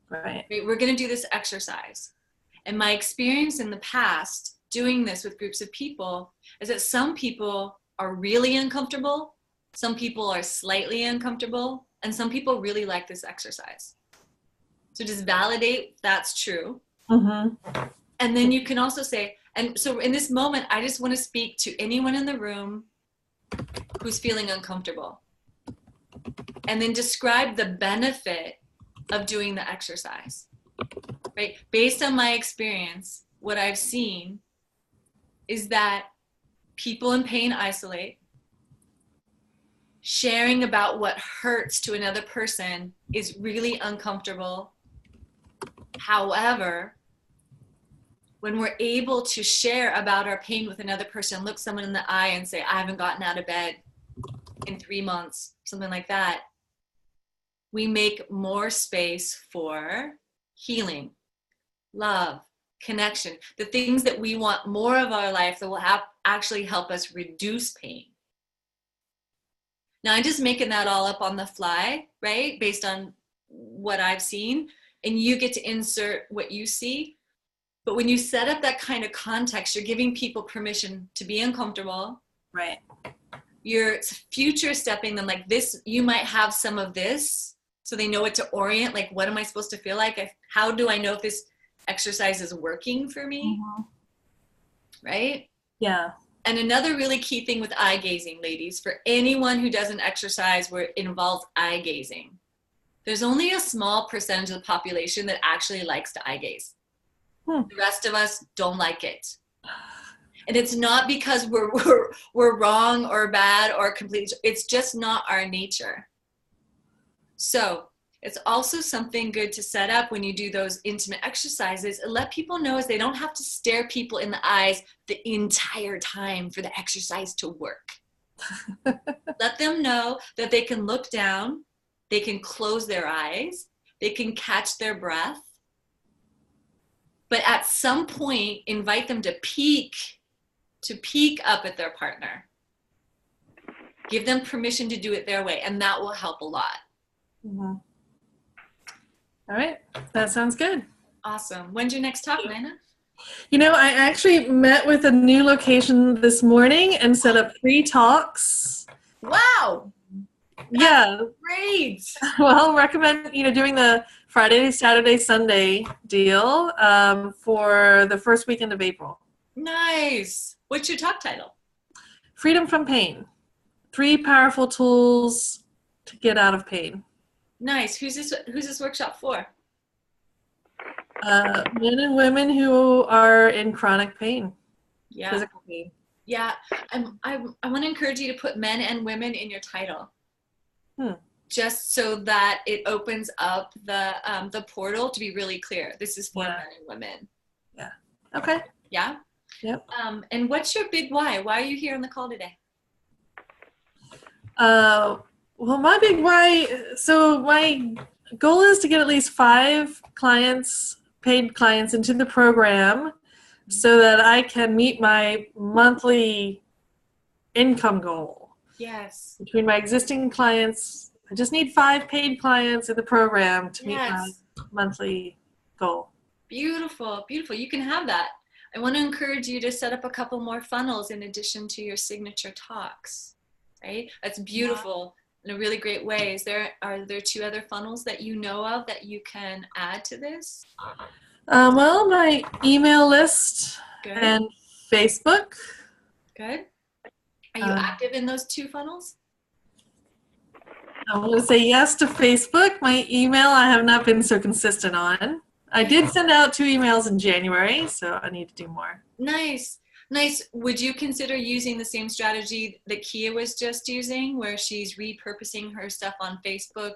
Right. We're going to do this exercise. And my experience in the past doing this with groups of people is that some people are really uncomfortable, some people are slightly uncomfortable, and some people really like this exercise. So just validate that's true. Mm-hmm. And then you can also say, and so in this moment, I just want to speak to anyone in the room who's feeling uncomfortable. And then describe the benefit of doing the exercise, right? Based on my experience, what I've seen is that people in pain isolate. Sharing about what hurts to another person is really uncomfortable. However, when we're able to share about our pain with another person, look someone in the eye and say, I haven't gotten out of bed in 3 months, something like that, we make more space for healing, love, connection, the things that we want more of our life that will actually help us reduce pain. Now, I'm just making that all up on the fly, right? Based on what I've seen, and you get to insert what you see. But when you set up that kind of context, you're giving people permission to be uncomfortable. Right. You're future stepping them like this. You might have some of this so they know what to orient. Like, what am I supposed to feel like? How do I know if this exercise is working for me? Mm-hmm. Right? Yeah. And another really key thing with eye gazing, ladies, for anyone who does an exercise where it involves eye gazing, there's only a small percentage of the population that actually likes to eye gaze. The rest of us don't like it. And it's not because we're wrong or bad or complete. It's just not our nature. So it's also something good to set up when you do those intimate exercises and let people know is they don't have to stare people in the eyes the entire time for the exercise to work. Let them know that they can look down, they can close their eyes, they can catch their breath. But at some point, invite them to peek up at their partner. Give them permission to do it their way, and that will help a lot. Mm-hmm. All right, that sounds good. Awesome. When's your next talk, Nina? You know, I actually met with a new location this morning and set up 3 talks. Wow. Yeah. Great. Well, recommend, doing the Friday, Saturday, Sunday deal for the first weekend of April. Nice. What's your talk title? Freedom from Pain. 3 powerful tools to get out of pain. Nice. Who's this workshop for? Men and women who are in chronic pain. Yeah. Physical pain. Yeah. I want to encourage you to put men and women in your title. Just so that it opens up the portal to be really clear. This is for men and women. Yeah. Okay. Yeah? Yep. And what's your big why? Why are you here on the call today? Well, my big why, so my goal is to get at least 5 clients, paid clients into the program so that I can meet my monthly income goal. Yes. Between my existing clients, I just need 5 paid clients in the program to meet my monthly goal. Beautiful, beautiful. You can have that. I want to encourage you to set up a couple more funnels in addition to your signature talks, right? That's beautiful in a really great way. Are there 2 other funnels that you know of that you can add to this? Well, my email list and Facebook. Good. Are you active in those 2 funnels? I'm going to say yes to Facebook. My email I have not been so consistent on. I did send out 2 emails in January, so I need to do more. Nice. Nice. Would you consider using the same strategy that Kia was just using, where she's repurposing her stuff on Facebook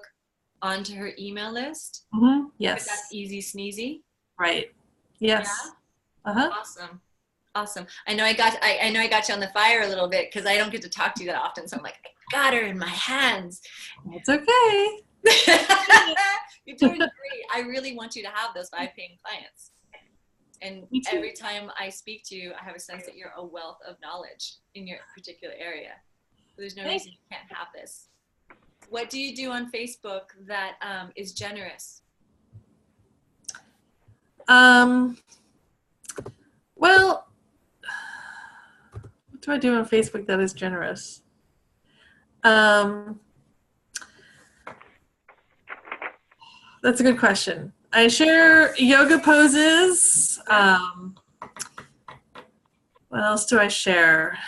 onto her email list? Mm-hmm. Yes. But that's easy sneezy. Right. Yes. Awesome. Awesome. I know I got you on the fire a little bit because I don't get to talk to you that often. So I'm like, I got her in my hands. It's okay. You're doing great. I really want you to have those 5 paying clients. And every time I speak to you, I have a sense that you're a wealth of knowledge in your particular area. There's no reason you can't have this. What do you do on Facebook that is generous? Well, what do I do on Facebook that is generous? That's a good question. I share yoga poses. What else do I share?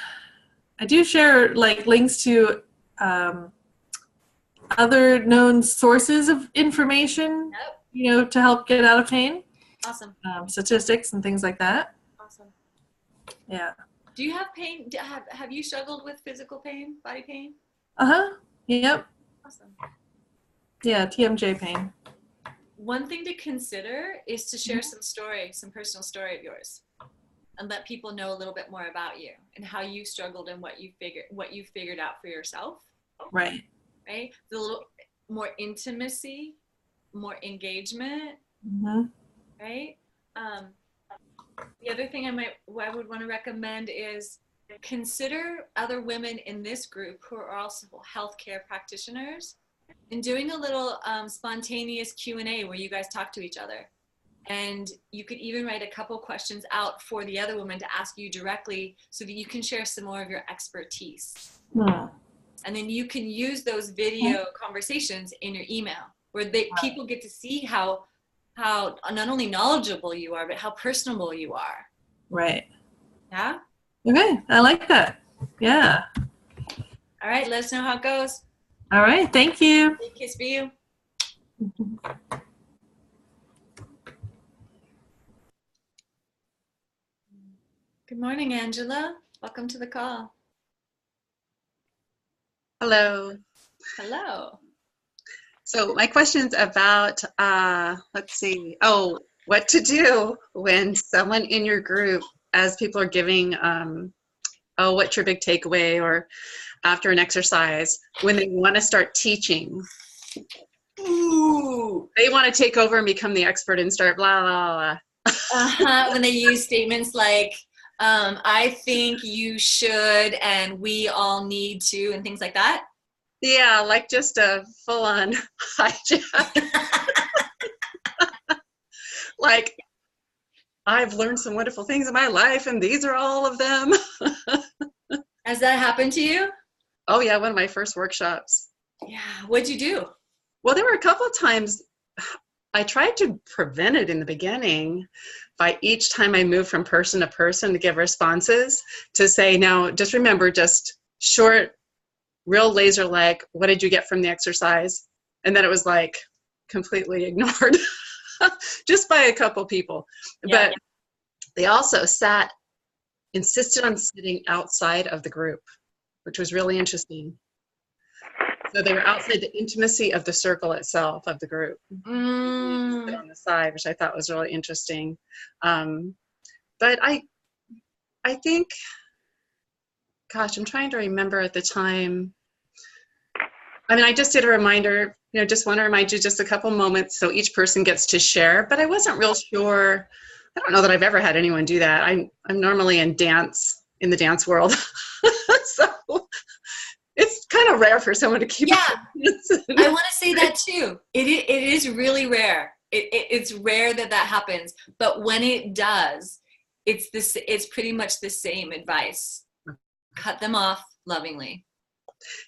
I do share like links to other known sources of information, to help get out of pain. Awesome. Statistics and things like that. Awesome. Yeah. Do you have pain? Have you struggled with physical pain, body pain? Yep. Awesome. Yeah, TMJ pain. One thing to consider is to share some personal story of yours, and let people know a little bit more about you and how you struggled and what you figured out for yourself. Right. Right. The little more intimacy, more engagement. Right. The other thing I would want to recommend is consider other women in this group who are also healthcare practitioners, and doing a little spontaneous Q&A where you guys talk to each other. And you could even write a couple questions out for the other woman to ask you directly so that you can share some more of your expertise. And then you can use those video conversations in your email where people get to see how not only knowledgeable you are, but how personable you are. Right. Yeah? Okay, I like that. Yeah. All right, let us know how it goes. All right, thank you. Big kiss for you. Good morning, Angela. Welcome to the call. Hello. Hello. So my question's about, let's see, what to do when someone in your group, as people are giving, what's your big takeaway, or after an exercise, when they want to start teaching. Ooh. They want to take over and become the expert and start blah, blah, blah. When they use statements like, I think you should, and we all need to, and things like that. Yeah, like just a full-on hijack. Like, I've learned some wonderful things in my life, and these are all of them. Has that happened to you? Oh, yeah, one of my first workshops. Yeah, what'd you do? Well, there were a couple of times I tried to prevent it in the beginning by each time I moved from person to person to give responses to say, now, just remember, just short, real laser-like, what did you get from the exercise? And then it was like completely ignored just by a couple people. Yeah. But they also insisted on sitting outside of the group, which was really interesting. So they were outside the intimacy of the circle itself of the group. On the side, which I thought was really interesting. But I think, gosh, I'm trying to remember at the time. I mean, I just did a reminder, just want to remind you just a couple moments so each person gets to share, but I wasn't real sure. I don't know that I've ever had anyone do that. I'm normally in the dance world. So it's kind of rare for someone to keep. Yeah, I want to say that too. It is really rare. It's rare that happens, but when it does, it's pretty much the same advice. Cut them off lovingly.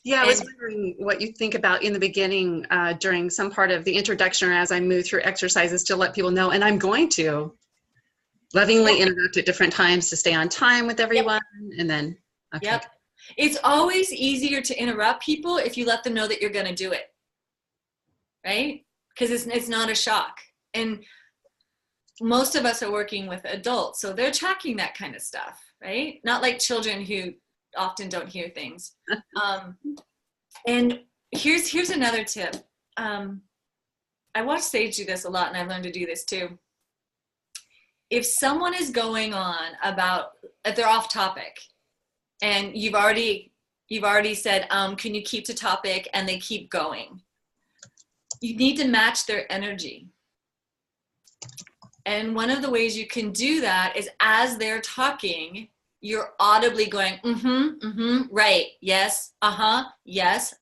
Yeah, I was wondering what you think about in the beginning during some part of the introduction or as I move through exercises to let people know, and I'm going to lovingly interrupt at different times to stay on time with everyone, and then, okay. Yep. It's always easier to interrupt people if you let them know that you're going to do it, right? Because it's not a shock. And most of us are working with adults, so they're tracking that kind of stuff, right? Not like children who often don't hear things. And here's another tip. I watch Sage do this a lot, and I've learned to do this too. if someone is going on about, if they're off topic, and you've already said, can you keep to topic, and they keep going, you need to match their energy. And one of the ways you can do that is as they're talking, you're audibly going, right, yes, yes,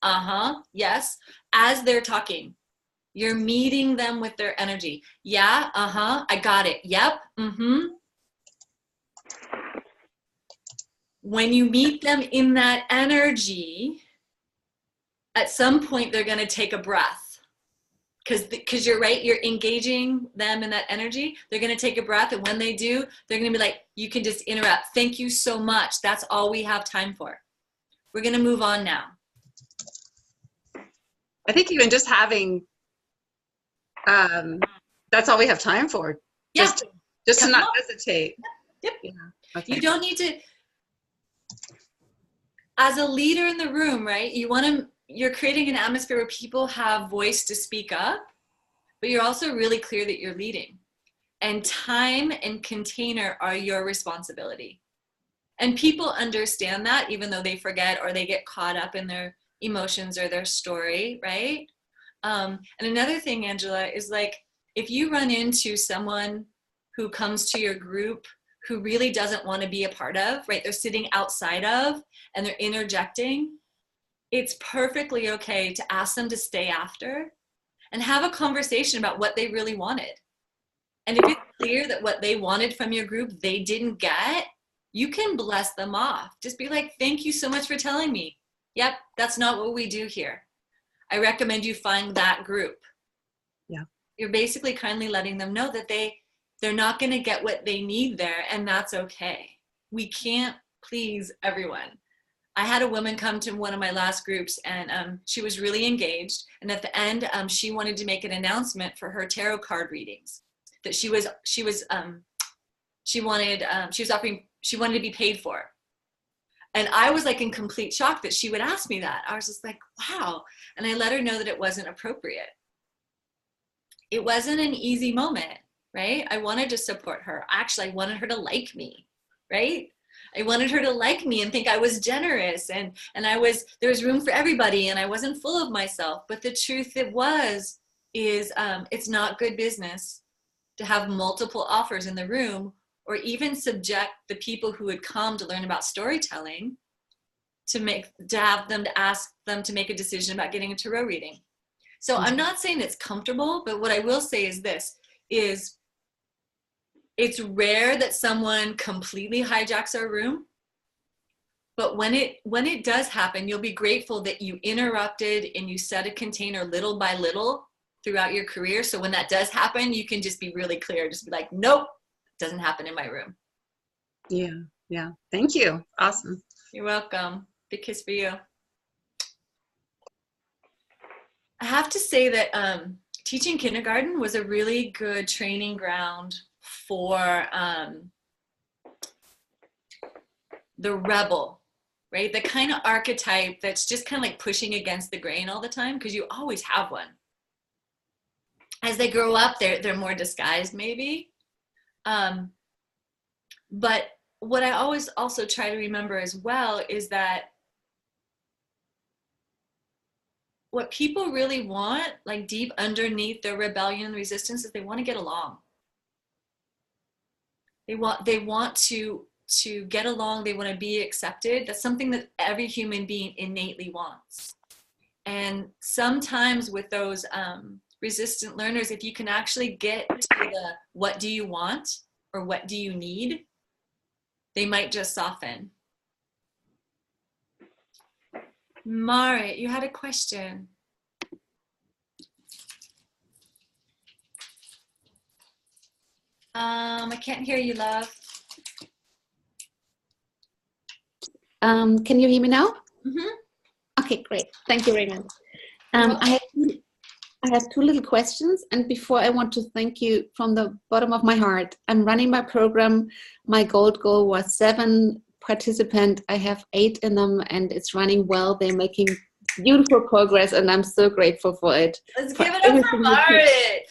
yes, as they're talking. You're meeting them with their energy. Yeah, I got it. Yep, When you meet them in that energy, at some point they're going to take a breath. Because you're right, you're engaging them in that energy. They're going to take a breath, and when they do, they're going to be like, you can just interrupt. Thank you so much. That's all we have time for. We're going to move on now. I think even just having, that's all we have time for. Yeah. Just to not hesitate. Yep. Yeah. Okay. You don't need to, as a leader in the room, right? You're creating an atmosphere where people have voice to speak up, but you're also really clear that you're leading. And time and container are your responsibility. And people understand that, even though they forget or they get caught up in their emotions or their story, right? And another thing, Angela, is like, if you run into someone who comes to your group who really doesn't want to be a part of, right? They're sitting outside of, and they're interjecting. It's perfectly okay to ask them to stay after and have a conversation about what they really wanted. And if it's clear that what they wanted from your group they didn't get, you can bless them off. Just be like, thank you so much for telling me. Yep, that's not what we do here. I recommend you find that group. Yeah. You're basically kindly letting them know that they're not going to get what they need there, and that's okay. We can't please everyone. I had a woman come to one of my last groups, and she was really engaged. And at the end, she wanted to make an announcement for her tarot card readings that she wanted to be paid for. And I was like in complete shock that she would ask me that. I was just like, wow. And I let her know that it wasn't appropriate. It wasn't an easy moment, right? I wanted to support her. Actually, I wanted her to like me, right? I wanted her to like me and think I was generous and there was room for everybody and I wasn't full of myself. But the truth is it's not good business to have multiple offers in the room, or even subject the people who had come to learn about storytelling to ask them to make a decision about getting a tarot reading. So I'm not saying it's comfortable, but what I will say is this, is it's rare that someone completely hijacks our room, but when it does happen, you'll be grateful that you interrupted and you set a container little by little throughout your career. So when that does happen, you can just be really clear. Just be like, nope, it doesn't happen in my room. Yeah. Thank you. Awesome. You're welcome. Big kiss for you. I have to say that teaching kindergarten was a really good training ground for the rebel, right? The kind of archetype that's just kind of like pushing against the grain all the time, because you always have one. As they grow up, they're more disguised maybe. But what I always also try to remember as well is that what people really want, like deep underneath their rebellion and resistance, is they want to get along. They want to get along. They want to be accepted. That's something that every human being innately wants. And sometimes with those resistant learners, if you can actually get to the what do you want or what do you need, they might just soften. Marit, you had a question. I can't hear you, love. Can you hear me now? Mm-hmm. Okay, great. Thank you very much. I have two little questions, and before I want to thank you from the bottom of my heart. I'm running my program. My gold goal was 7 participants. I have 8 in them, and it's running well. They're making beautiful progress, and I'm so grateful for it. Let's give it up for Marit.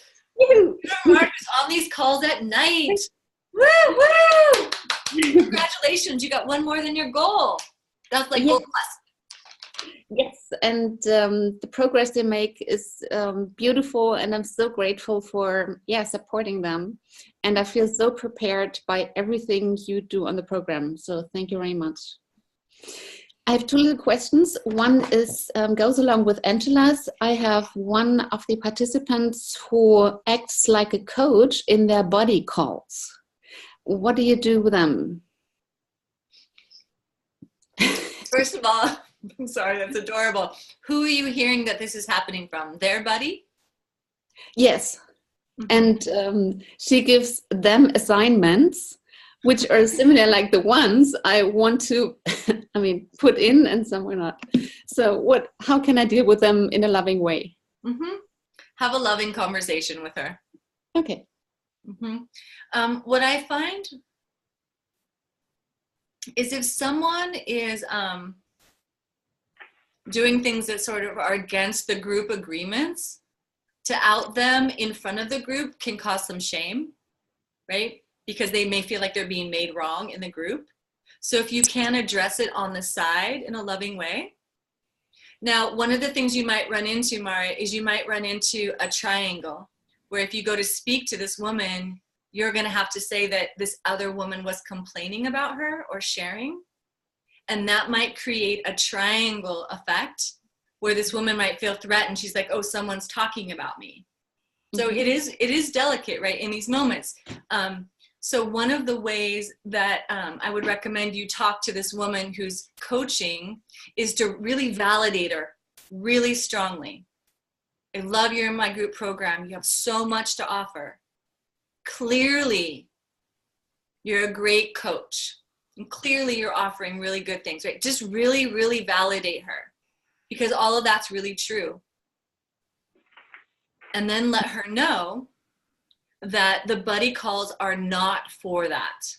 Marit is on these calls at night. Woo, woo! Congratulations, you got one more than your goal. That's like goal plus. Yes, and the progress they make is beautiful, and I'm so grateful for supporting them. And I feel so prepared by everything you do on the program. So thank you very much. I have two little questions. One is goes along with Angela's. I have one of the participants who acts like a coach in their body calls. What do you do with them? First of all, I'm sorry, that's adorable. Who are you hearing that this is happening from? Their buddy? Yes. And she gives them assignments which are similar like the ones I want to put in, and some are not. So how can I deal with them in a loving way? Have a loving conversation with her. Okay. What I find is if someone is doing things that sort of are against the group agreements, to out them in front of the group can cause some shame, right? Because they may feel like they're being made wrong in the group. So if you can address it on the side in a loving way. Now, one of the things you might run into, Mara, is you might run into a triangle where if you go to speak to this woman, you're going to have to say that this other woman was complaining about her or sharing. And that might create a triangle effect where this woman might feel threatened. She's like, oh, someone's talking about me. So it is delicate, right, in these moments. So one of the ways that I would recommend you talk to this woman who's coaching is to really validate her really strongly. I love you're in my group program. You have so much to offer. Clearly, you're a great coach. And clearly, you're offering really good things, right? Just really, really validate her because all of that's really true. And then let her know that the buddy calls are not for that.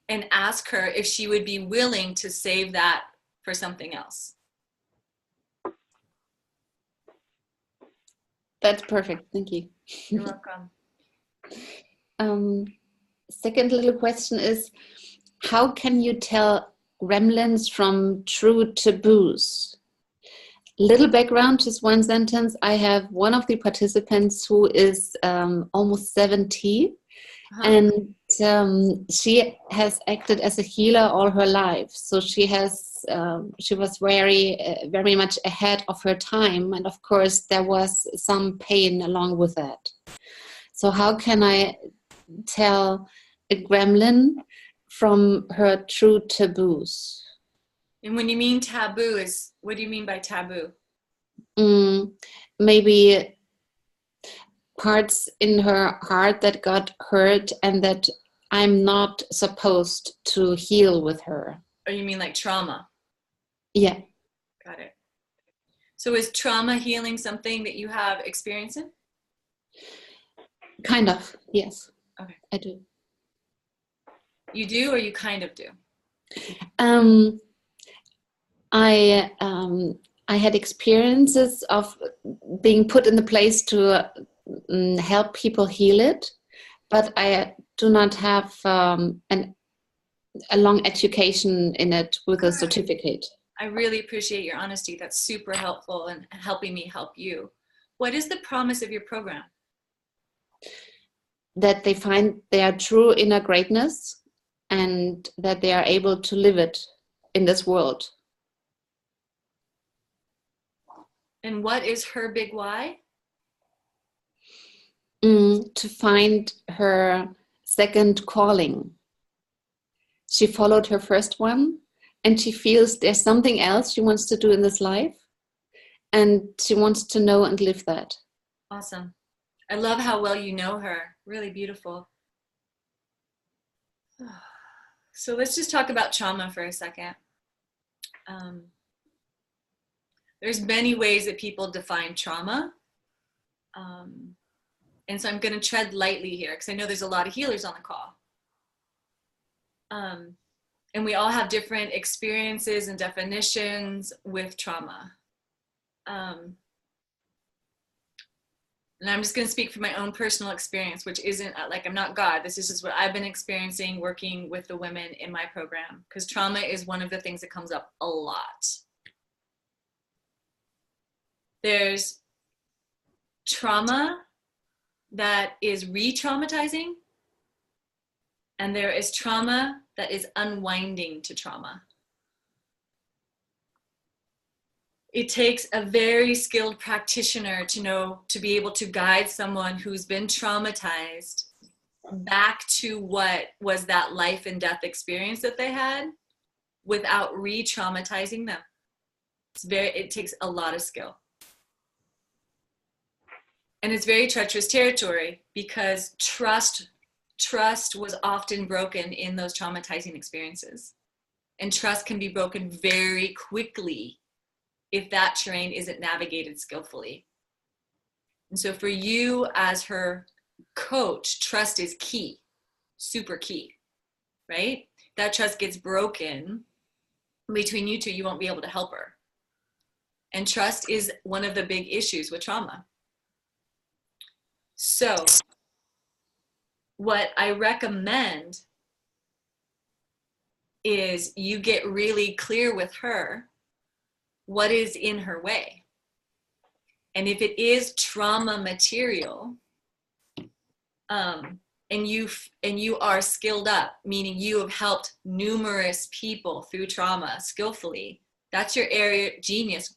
And ask her if she would be willing to save that for something else. That's perfect. Thank you. You're welcome. Second little question is, how can you tell gremlins from true taboos? Little background, just one sentence. I have one of the participants who is almost 70, and she has acted as a healer all her life. So she was very much ahead of her time, and of course there was some pain along with that. So how can I tell a gremlin from her true taboos? And when you mean taboo, what do you mean by taboo? Maybe parts in her heart that got hurt and that I'm not supposed to heal with her. Or you mean like trauma? Yeah. Got it. So is trauma healing something that you have experience in? Kind of, yes. Okay. I do. You do, or you kind of do? I had experiences of being put in the place to help people heal it, but I do not have a long education in it with a certificate. I really appreciate your honesty. That's super helpful and helping me help you. What is the promise of your program? That they find their true inner greatness and that they are able to live it in this world. And what is her big why? To find her second calling. She followed her first one and she feels there's something else she wants to do in this life, and she wants to know and live that. Awesome. I love how well you know her. Really beautiful. So let's just talk about trauma for a second. There's many ways that people define trauma. And so I'm going to tread lightly here because I know there's a lot of healers on the call. And we all have different experiences and definitions with trauma. and I'm just going to speak from my own personal experience, which isn't like, I'm not God. This is just what I've been experiencing working with the women in my program, because trauma is one of the things that comes up a lot. There's trauma that is re-traumatizing, and there is trauma that is unwinding to trauma. It takes a very skilled practitioner to be able to guide someone who's been traumatized back to what was that life and death experience that they had without re-traumatizing them. It takes a lot of skill. And it's very treacherous territory, because trust was often broken in those traumatizing experiences. And trust can be broken very quickly if that terrain isn't navigated skillfully. And so for you as her coach, trust is key, super key, right? That trust gets broken between you two, you won't be able to help her. And trust is one of the big issues with trauma. So what I recommend is you get really clear with her what is in her way. And if it is trauma material, and you are skilled up, meaning you have helped numerous people through trauma skillfully, that's your area genius,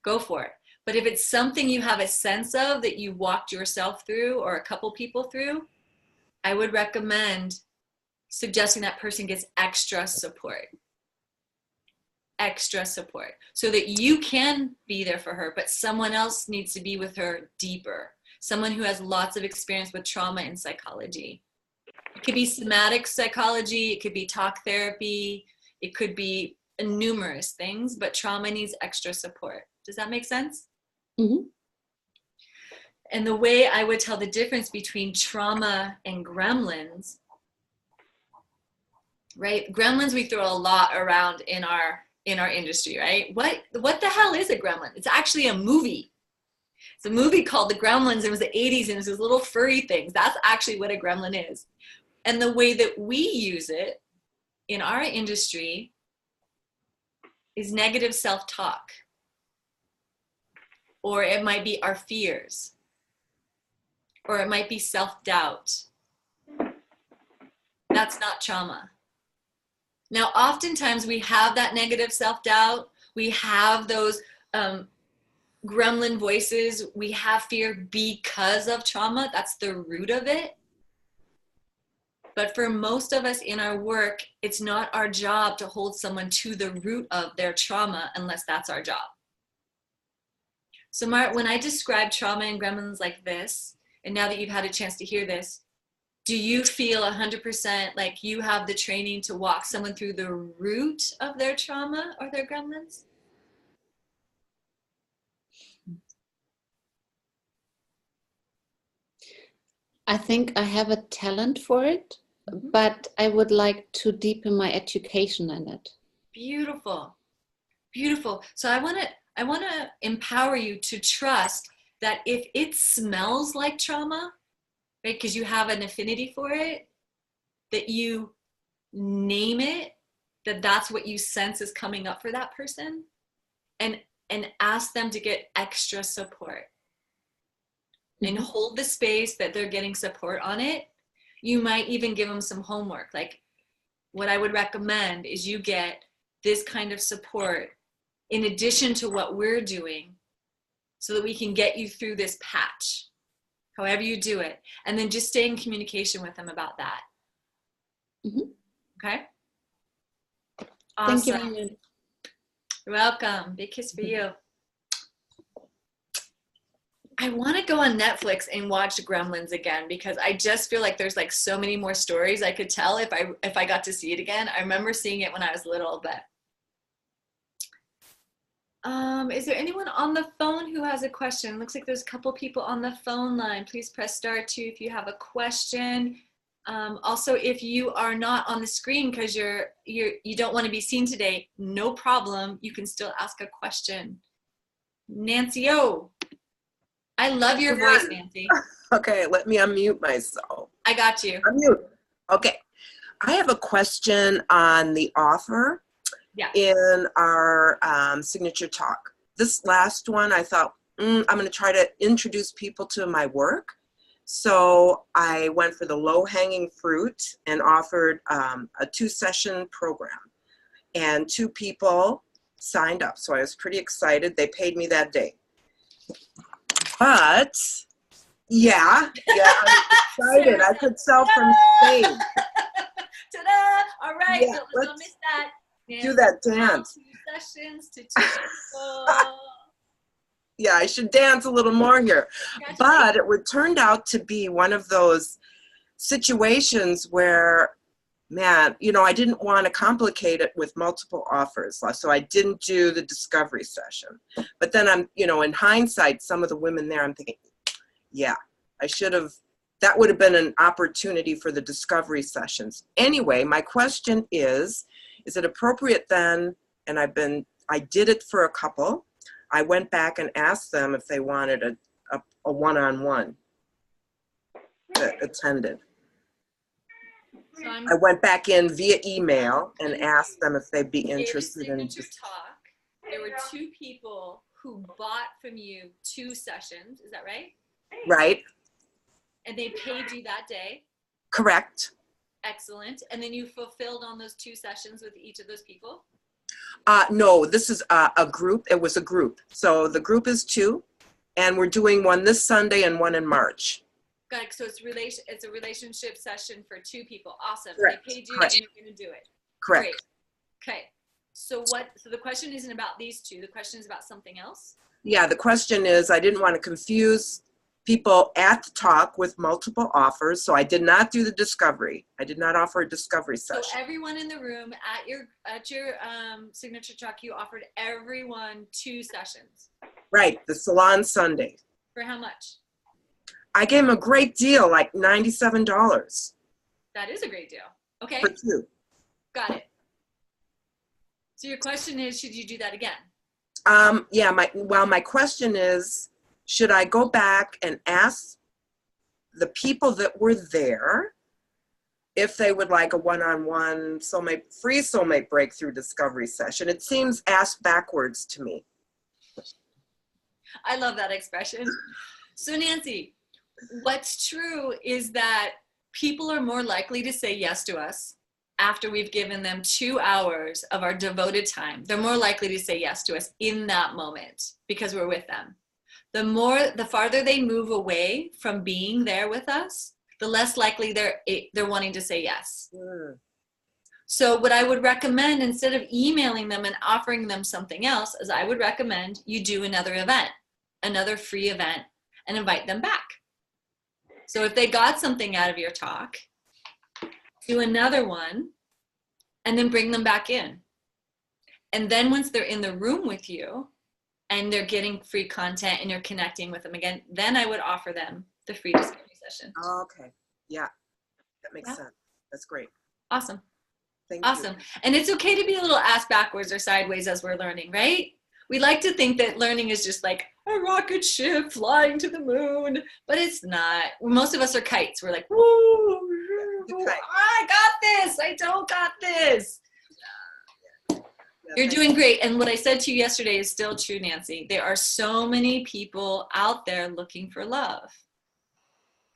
go for it. But if it's something you have a sense of that you walked yourself through or a couple people through, I would recommend suggesting that person gets extra support. Extra support, so that you can be there for her, but someone else needs to be with her deeper. Someone who has lots of experience with trauma and psychology. It could be somatic psychology, it could be talk therapy, it could be numerous things, but trauma needs extra support. Does that make sense? Mm-hmm. And the way I would tell the difference between trauma and gremlins, right? Gremlins we throw a lot around in our industry, right? What the hell is a gremlin? It's actually a movie. It's a movie called The Gremlins. It was the 80s, and it was these little furry things. That's actually what a gremlin is. And the way that we use it in our industry is negative self-talk. Or it might be our fears. Or it might be self-doubt. That's not trauma. Now, oftentimes we have that negative self-doubt. We have those gremlin voices. We have fear because of trauma. That's the root of it. But for most of us in our work, it's not our job to hold someone to the root of their trauma unless that's our job. So Mart, when I describe trauma and gremlins like this, and now that you've had a chance to hear this, do you feel 100% like you have the training to walk someone through the root of their trauma or their gremlins? I think I have a talent for it, but I would like to deepen my education in it. Beautiful. Beautiful. So I want to empower you to trust that if it smells like trauma, right, because you have an affinity for it, that you name it, that's what you sense is coming up for that person, and ask them to get extra support. And hold the space that they're getting support on it. You might even give them some homework. Like, what I would recommend is you get this kind of support in addition to what we're doing, so that we can get you through this patch, however you do it. And then just stay in communication with them about that. Okay? Awesome. Thank you, Marianne. You're welcome. Big kiss for you. I want to go on Netflix and watch Gremlins again, because I just feel like there's like so many more stories I could tell if I got to see it again. I remember seeing it when I was little, but is there anyone on the phone who has a question? Looks like there's a couple people on the phone line. Please press star 2 if you have a question. Also, if you are not on the screen because you don't want to be seen today, no problem. You can still ask a question. Nancy O. I love your voice, Nancy. Okay, let me unmute myself. I got you. Unmute. Okay. I have a question on the offer in our signature talk. This last one, I thought, I'm going to try to introduce people to my work. So I went for the low-hanging fruit and offered a 2-session program. And 2 people signed up, so I was pretty excited. They paid me that day. But, I'm excited. I could sell from Spain. Ta-da! All right, Yeah, let's not miss that. Do that dance. 2 sessions to 2 people. Yeah, I should dance a little more here. But it would turned out to be one of those situations where, man, I didn't want to complicate it with multiple offers. So I didn't do the discovery session. But then I'm, in hindsight, some of the women there, I'm thinking, yeah, I should have, that would have been an opportunity for the discovery sessions. Anyway, my question is it appropriate then, and I did it for a couple, I went back and asked them if they wanted a one-on-one that attended. So I went back in via email and asked them if they'd be interested in just talk. There were 2 people who bought from you 2 sessions. Is that right? Right. And they paid you that day. Correct. Excellent. And then you fulfilled on those 2 sessions with each of those people? No, this is a group. It was a group. So the group is 2, and we're doing one this Sunday and one in March. Got it. So it's a relationship session for 2 people. Awesome. Correct. They paid you Correct. and you're going to do it. Correct. Great. Okay. So the question isn't about these 2. The question is about something else? Yeah, the question is, I didn't want to confuse people at the talk with multiple offers, so I did not do the discovery. I did not offer a discovery session. So everyone in the room at your signature talk, you offered everyone 2 sessions. Right, the Salon Sunday. For how much? I gave him a great deal, like $97. That is a great deal. Okay. For 2. Got it. So your question is, should you do that again? Yeah, my question is, should I go back and ask the people that were there if they would like a one-on-one free soulmate breakthrough discovery session? It seems asked backwards to me. I love that expression. So Nancy, what's true is that people are more likely to say yes to us after we've given them 2 hours of our devoted time. They're more likely to say yes to us in that moment because we're with them. The farther they move away from being there with us, the less likely they're wanting to say yes. Mm. So what I would recommend, instead of emailing them and offering them something else, is I would recommend you do another event, another free event, and invite them back. So if they got something out of your talk, do another one, and then bring them back in. And then once they're in the room with you, and they're getting free content and you're connecting with them again, then I would offer them the free discovery session. Okay. Yeah. That makes sense. That's great. Awesome. Thank you. Awesome. And it's okay to be a little ass backwards or sideways as we're learning, right? We like to think that learning is just like a rocket ship flying to the moon, but it's not. Most of us are kites. We're like, woo, I got this. I don't got this. You're doing great. And what I said to you yesterday is still true, Nancy. There are so many people out there looking for love,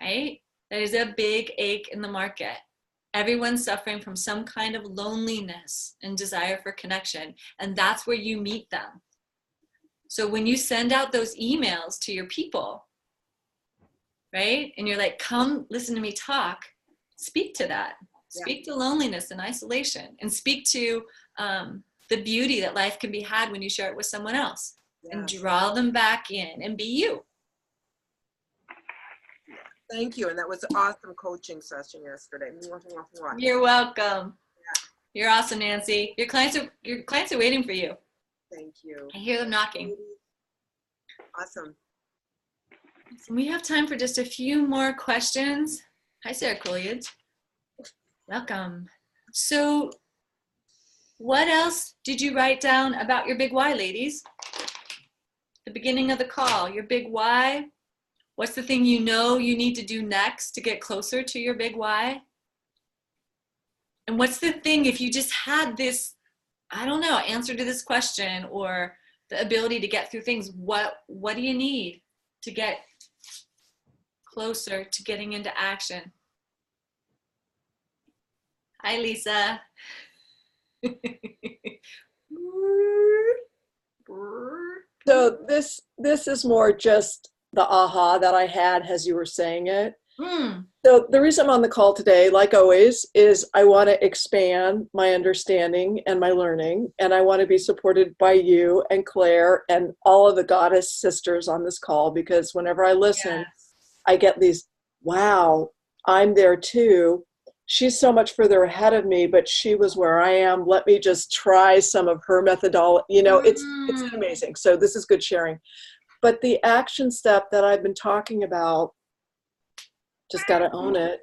right? That is a big ache in the market. Everyone's suffering from some kind of loneliness and desire for connection. And that's where you meet them. So when you send out those emails to your people, right? And you're like, come listen to me talk, speak to that. Speak to loneliness and isolation, and speak to the beauty that life can be had when you share it with someone else, and draw them back in and be you. Thank you. And that was an awesome coaching session yesterday. You're welcome. You're awesome, Nancy. Your clients are waiting for you. Thank you. I hear them knocking. Awesome. We have time for just a few more questions. Hi, Sarah Coolidge. Welcome. So what else did you write down about your big why, ladies? The beginning of the call, your big why. What's the thing you know you need to do next to get closer to your big why? And what's the thing, if you just had this, I don't know, answer to this question or the ability to get through things, what do you need to get closer to getting into action? Hi, Lisa. So this is more just the aha that I had as you were saying it. So the reason I'm on the call today, like always, is I want to expand my understanding and my learning, and I want to be supported by you and Claire and all of the goddess sisters on this call, because whenever I listen, I get these, wow, I'm there too. She's so much further ahead of me, but she was where I am. Let me just try some of her methodology. You know, it's amazing. So this is good sharing. But the action step that I've been talking about, just got to own it,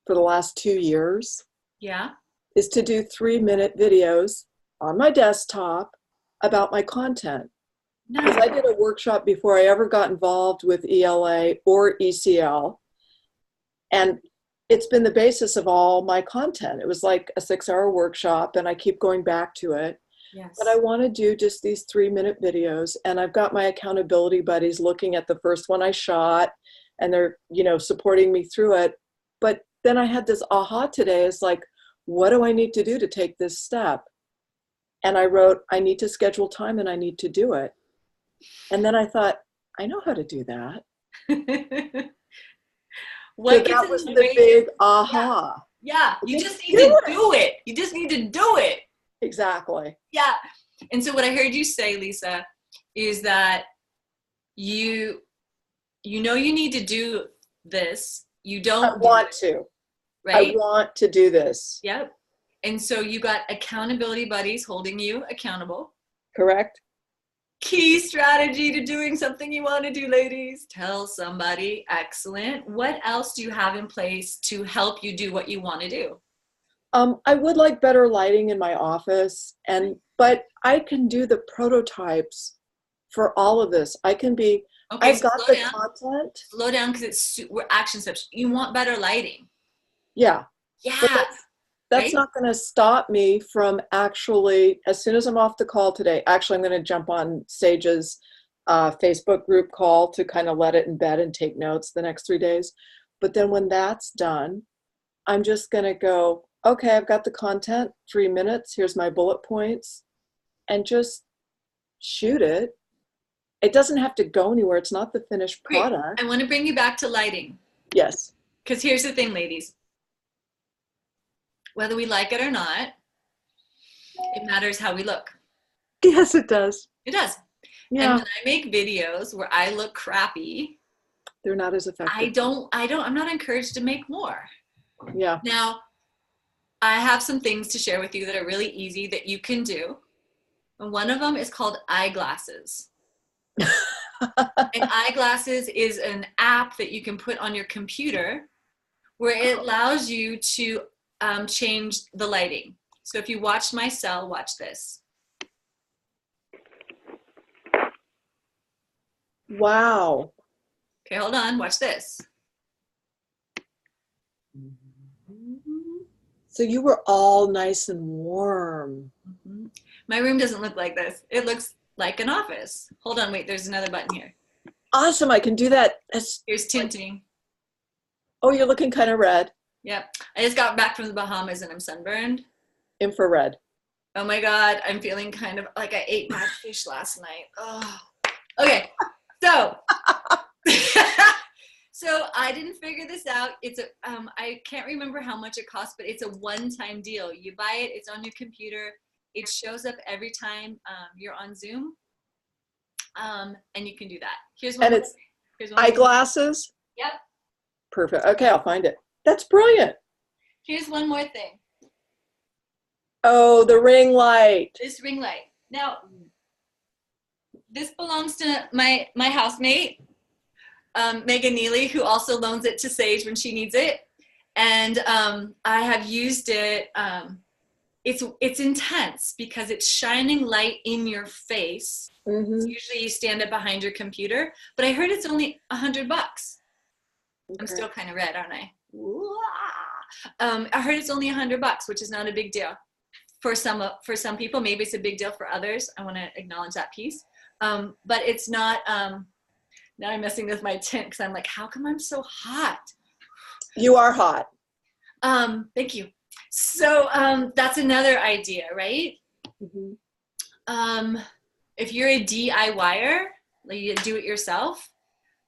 for the last 2 years, is to do 3-minute videos on my desktop about my content. Because I did a workshop before I ever got involved with ELA or ECL, and it's been the basis of all my content. It was like a 6-hour workshop, and I keep going back to it. But I want to do just these 3-minute videos, and I've got my accountability buddies looking at the first one I shot, and they're, you know, supporting me through it. But then I had this aha today. It's like, what do I need to do to take this step? And I wrote, I need to schedule time and I need to do it. And then I thought, I know how to do that. So that was the big aha. Yeah, you just need to do it. You just need to do it. Exactly. Yeah. And so what I heard you say, Lisa, is that you know you need to do this. You don't want to. Right? I want to do this. Yep. And so you got accountability buddies holding you accountable. Correct. Key strategy to doing something you want to do, ladies. Tell somebody. Excellent. What else do you have in place to help you do what you want to do? I would like better lighting in my office, but I can do the prototypes for all of this. I can be, okay, I've got the content. Slow down, because we're action steps. You want better lighting. Yeah. Yeah. That's not going to stop me from actually, as soon as I'm off the call today, actually I'm going to jump on Sage's Facebook group call to kind of let it embed and take notes the next 3 days. But then when that's done, I'm just going to go, okay, I've got the content, 3 minutes, here's my bullet points, and just shoot it. It doesn't have to go anywhere. It's not the finished product. I want to bring you back to lighting. Yes. Because here's the thing, ladies. Whether we like it or not, it matters how we look. Yes, it does. It does. Yeah. And when I make videos where I look crappy, they're not as effective. I'm not encouraged to make more. Yeah. Now, I have some things to share with you that are really easy that you can do. And one of them is called eyeglasses. And eyeglasses is an app that you can put on your computer where it allows you to change the lighting. So if you watch my cell, watch this. Wow. Okay, hold on, watch this. So you were all nice and warm. Mm-hmm. My room doesn't look like this. It looks like an office. Hold on, wait, there's another button here. Awesome, I can do that. Here's tinting. Oh, you're looking kind of red. Yep. I just got back from the Bahamas and I'm sunburned. Infrared. Oh my God, I'm feeling kind of like I ate bad fish last night. Oh. Okay, so so I didn't figure this out. It's a I can't remember how much it costs, but it's a one-time deal. You buy it, it's on your computer. It shows up every time you're on Zoom, and you can do that. Here's one. And it's eyeglasses? Yep. Perfect. Okay, I'll find it. That's brilliant. Here's one more thing. Oh, the ring light. This ring light. Now, this belongs to my housemate, Megan Neely, who also loans it to Sage when she needs it. And I have used it it's intense because it's shining light in your face. Mm-hmm. So usually you stand up behind your computer, but I heard it's only $100. Okay. I'm still kind of red, aren't I? I heard it's only $100, which is not a big deal for some people. Maybe it's a big deal for others. I want to acknowledge that piece, but it's not. Now I'm messing with my tint because I'm like, how come I'm so hot? You are hot. Thank you. So that's another idea, right? Mm-hmm. If you're a DIYer, like you do it yourself,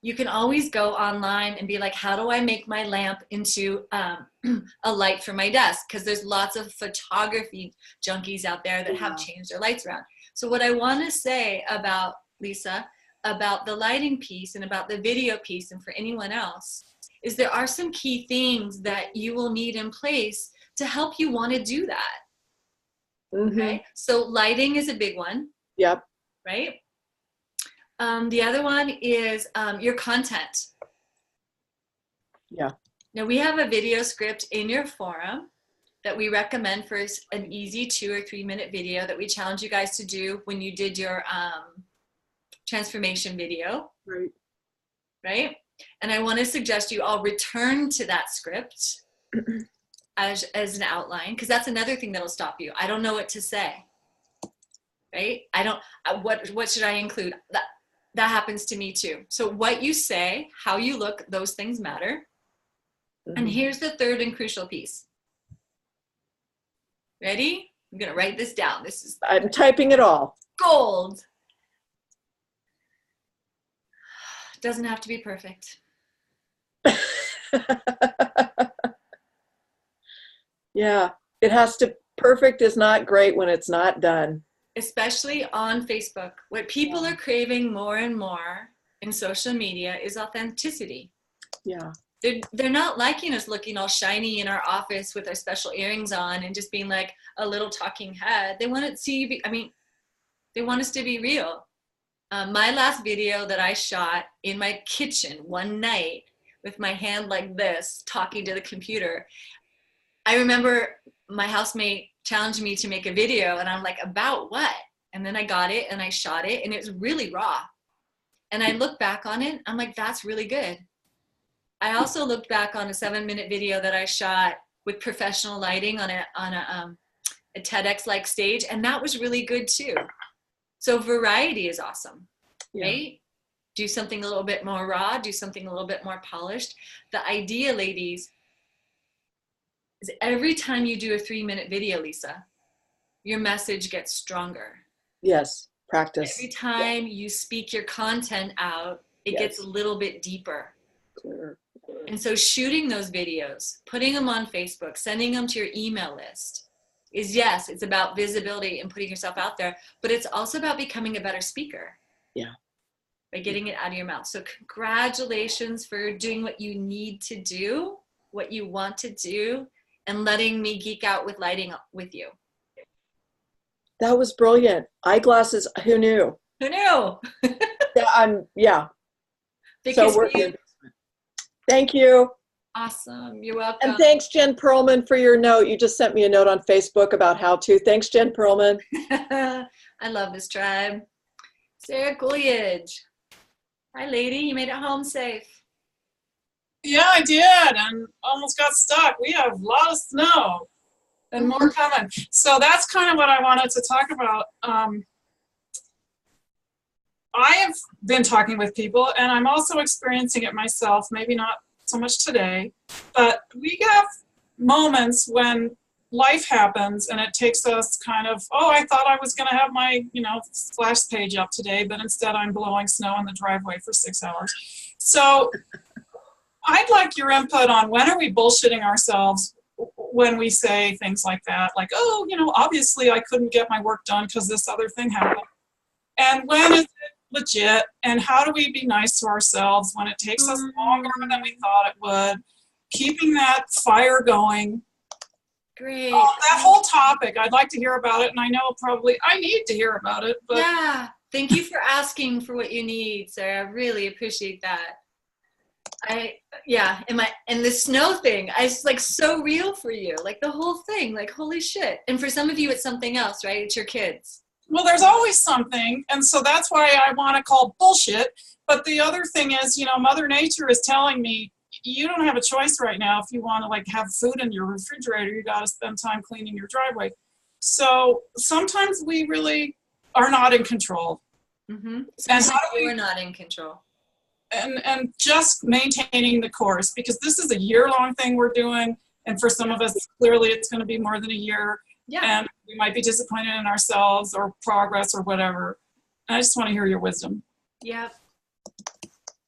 you can always go online and be like, how do I make my lamp into a light for my desk? Because there's lots of photography junkies out there that have changed their lights around. So what I want to say about, Lisa, about the lighting piece and about the video piece, and for anyone else, is there are some key things that you will need in place to help you want to do that. Mm-hmm. Okay, so lighting is a big one. Yep. Right? The other one is your content. Yeah. Now we have a video script in your forum that we recommend for an easy 2 or 3 minute video that we challenge you guys to do when you did your transformation video. Right. Right? And I want to suggest you all return to that script as an outline, because that's another thing that'll stop you. I don't know what to say. Right? I don't, what should I include? That happens to me too. So what you say, how you look, those things matter. Mm-hmm. And here's the third and crucial piece. Ready? I'm going to write this down. This is I'm typing it all. gold. Doesn't have to be perfect. Yeah, it has to, perfect is not great when it's not done. Especially on Facebook. What people are craving more and more in social media is authenticity. Yeah. They're not liking us looking all shiny in our office with our special earrings on and just being like a little talking head. They want to see, they want us to be real. My last video that I shot in my kitchen one night with my hand like this, talking to the computer, I remember my housemate challenged me to make a video, and I'm like, about what? And then I got it and I shot it, and it was really raw. And I look back on it, I'm like, that's really good. I also looked back on a 7-minute video that I shot with professional lighting on a TEDx-like stage, and that was really good too. So variety is awesome, right? Do something a little bit more raw, do something a little bit more polished. The idea, ladies, is every time you do a 3-minute video, Lisa, your message gets stronger. Yes, practice. Every time you speak your content out, it gets a little bit deeper. Clear. And so shooting those videos, putting them on Facebook, sending them to your email list is, yes, it's about visibility and putting yourself out there, but it's also about becoming a better speaker. Yeah. By getting it out of your mouth. So congratulations for doing what you need to do, what you want to do, and letting me geek out with lighting with you. That was brilliant. Eyeglasses, who knew? Who knew? Yeah. Because so thank you. Awesome. You're welcome. And thanks, Jen Perlman, for your note. You just sent me a note on Facebook about how to. Thanks, Jen Perlman. I love this tribe. Sarah Coolidge. Hi, lady. You made it home safe. Yeah, I did, and almost got stuck. We have a lot of snow and more coming. So that's kind of what I wanted to talk about. I have been talking with people, and I'm also experiencing it myself, maybe not so much today, but we have moments when life happens and it takes us kind of, oh, I thought I was going to have my, splash page up today, but instead I'm blowing snow in the driveway for 6 hours. So I'd like your input on when are we bullshitting ourselves when we say things like that, like, oh, obviously I couldn't get my work done because this other thing happened. And when is it legit? And how do we be nice to ourselves when it takes us longer than we thought it would? Keeping that fire going. Great. That whole topic, I'd like to hear about it, and I know probably I need to hear about it. But yeah, thank you for asking for what you need, Sarah. I really appreciate that. And the snow thing, it's like so real for you, like the whole thing, like holy shit. And for some of you, it's something else, right? It's your kids. Well, there's always something, and so that's why I want to call bullshit. But the other thing is, Mother Nature is telling me, you don't have a choice right now. If you want to like have food in your refrigerator, you got to spend time cleaning your driveway. So sometimes we really are not in control. Mm-hmm. And how do we're not in control. And just maintaining the course, because this is a year-long thing we're doing, and for some of us, clearly it's going to be more than a year. Yeah. And we might be disappointed in ourselves or progress or whatever. And I just want to hear your wisdom. Yep.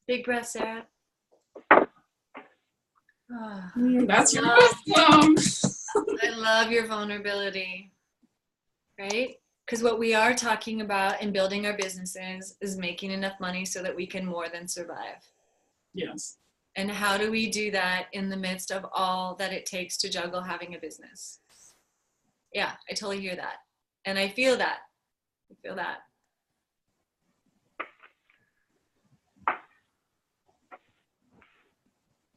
Big breath, Sarah. That's your wisdom. I love your vulnerability, right? Because what we are talking about in building our businesses is making enough money so that we can more than survive. Yes. And how do we do that in the midst of all that it takes to juggle having a business? Yeah, I totally hear that. And I feel that. I feel that.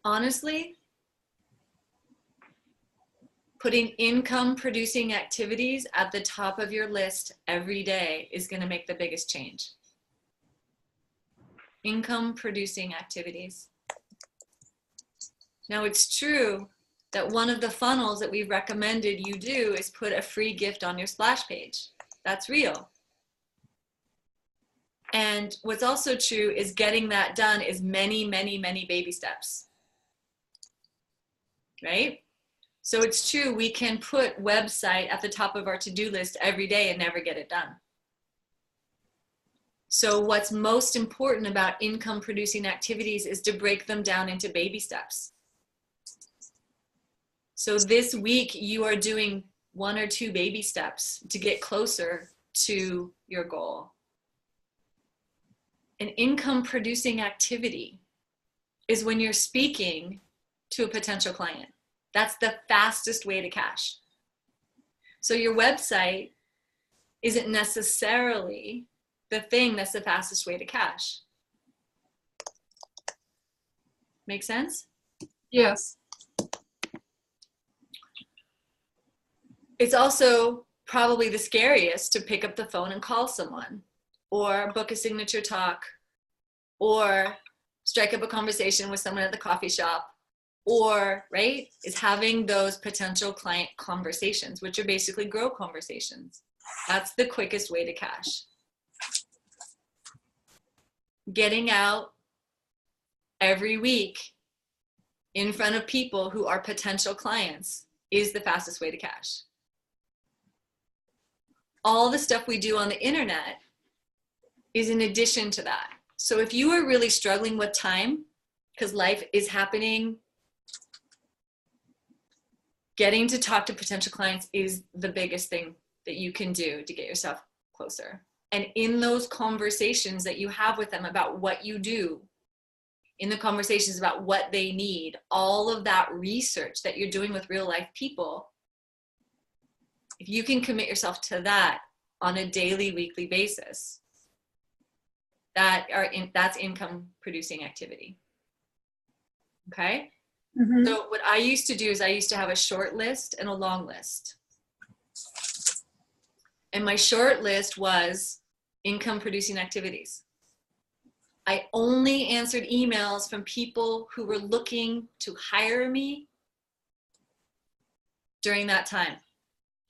Honestly, putting income producing activities at the top of your list every day is going to make the biggest change. Income producing activities. Now it's true that one of the funnels that we've recommended you do is put a free gift on your splash page. That's real. And what's also true is getting that done is many, many, many baby steps. Right? So it's true, we can put website at the top of our to-do list every day and never get it done. So what's most important about income producing activities is to break them down into baby steps. So this week you are doing 1 or 2 baby steps to get closer to your goal. An income producing activity is when you're speaking to a potential client. That's the fastest way to cash. So your website isn't necessarily the thing that's the fastest way to cash. Make sense? Yes. It's also probably the scariest to pick up the phone and call someone, or book a signature talk, or strike up a conversation with someone at the coffee shop, or, right, is having those potential client conversations, which are basically grow conversations. That's the quickest way to cash. Getting out every week in front of people who are potential clients is the fastest way to cash. All the stuff we do on the internet is in addition to that. So if you are really struggling with time, because life is happening, getting to talk to potential clients is the biggest thing that you can do to get yourself closer. And in those conversations that you have with them about what you do, in the conversations about what they need, all of that research that you're doing with real life people, if you can commit yourself to that on a daily, weekly basis, that's income producing activity. Okay? Mm-hmm. So what I used to do is I used to have a short list and a long list. And my short list was income producing activities. I only answered emails from people who were looking to hire me during that time.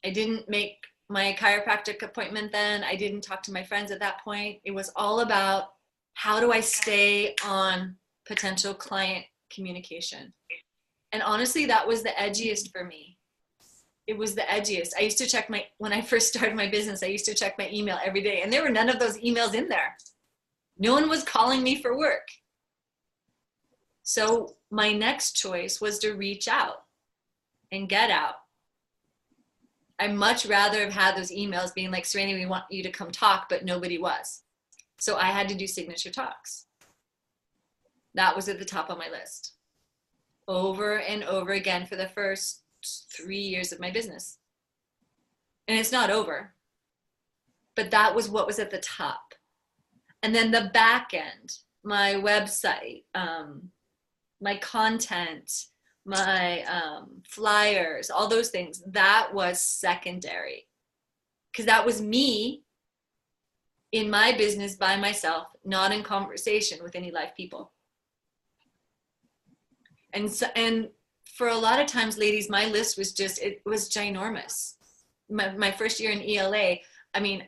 I didn't make my chiropractic appointment then. I didn't talk to my friends at that point. It was all about how do I stay on potential client communication. And honestly, that was the edgiest for me. It was the edgiest. I used to check when I first started my business, I used to check my email every day, and there were none of those emails in there. No one was calling me for work. So my next choice was to reach out and get out. I'd much rather have had those emails being like, Serena, we want you to come talk, but nobody was. So I had to do signature talks. That was at the top of my list. Over and over again for the first 3 years of my business. And it's not over. But that was what was at the top. And then the back end, my website, my content, my flyers, all those things, that was secondary. Because that was me in my business by myself, not in conversation with any live people. And for a lot of times, ladies, my list was it was ginormous. My first year in ELA, I mean,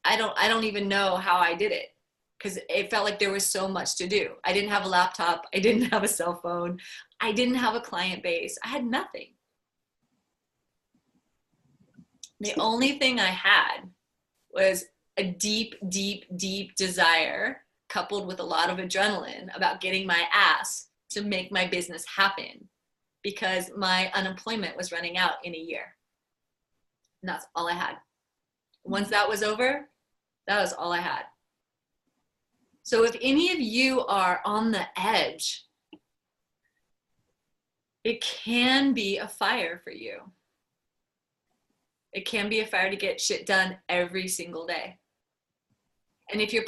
I don't even know how I did it, because it felt like there was so much to do. I didn't have a laptop. I didn't have a cell phone. I didn't have a client base. I had nothing. The only thing I had was a deep, deep, deep desire coupled with a lot of adrenaline about getting my ass to make my business happen, because my unemployment was running out in a year. And that's all I had. Once that was over, that was all I had. So if any of you are on the edge, it can be a fire for you. It can be a fire to get shit done every single day. And if you're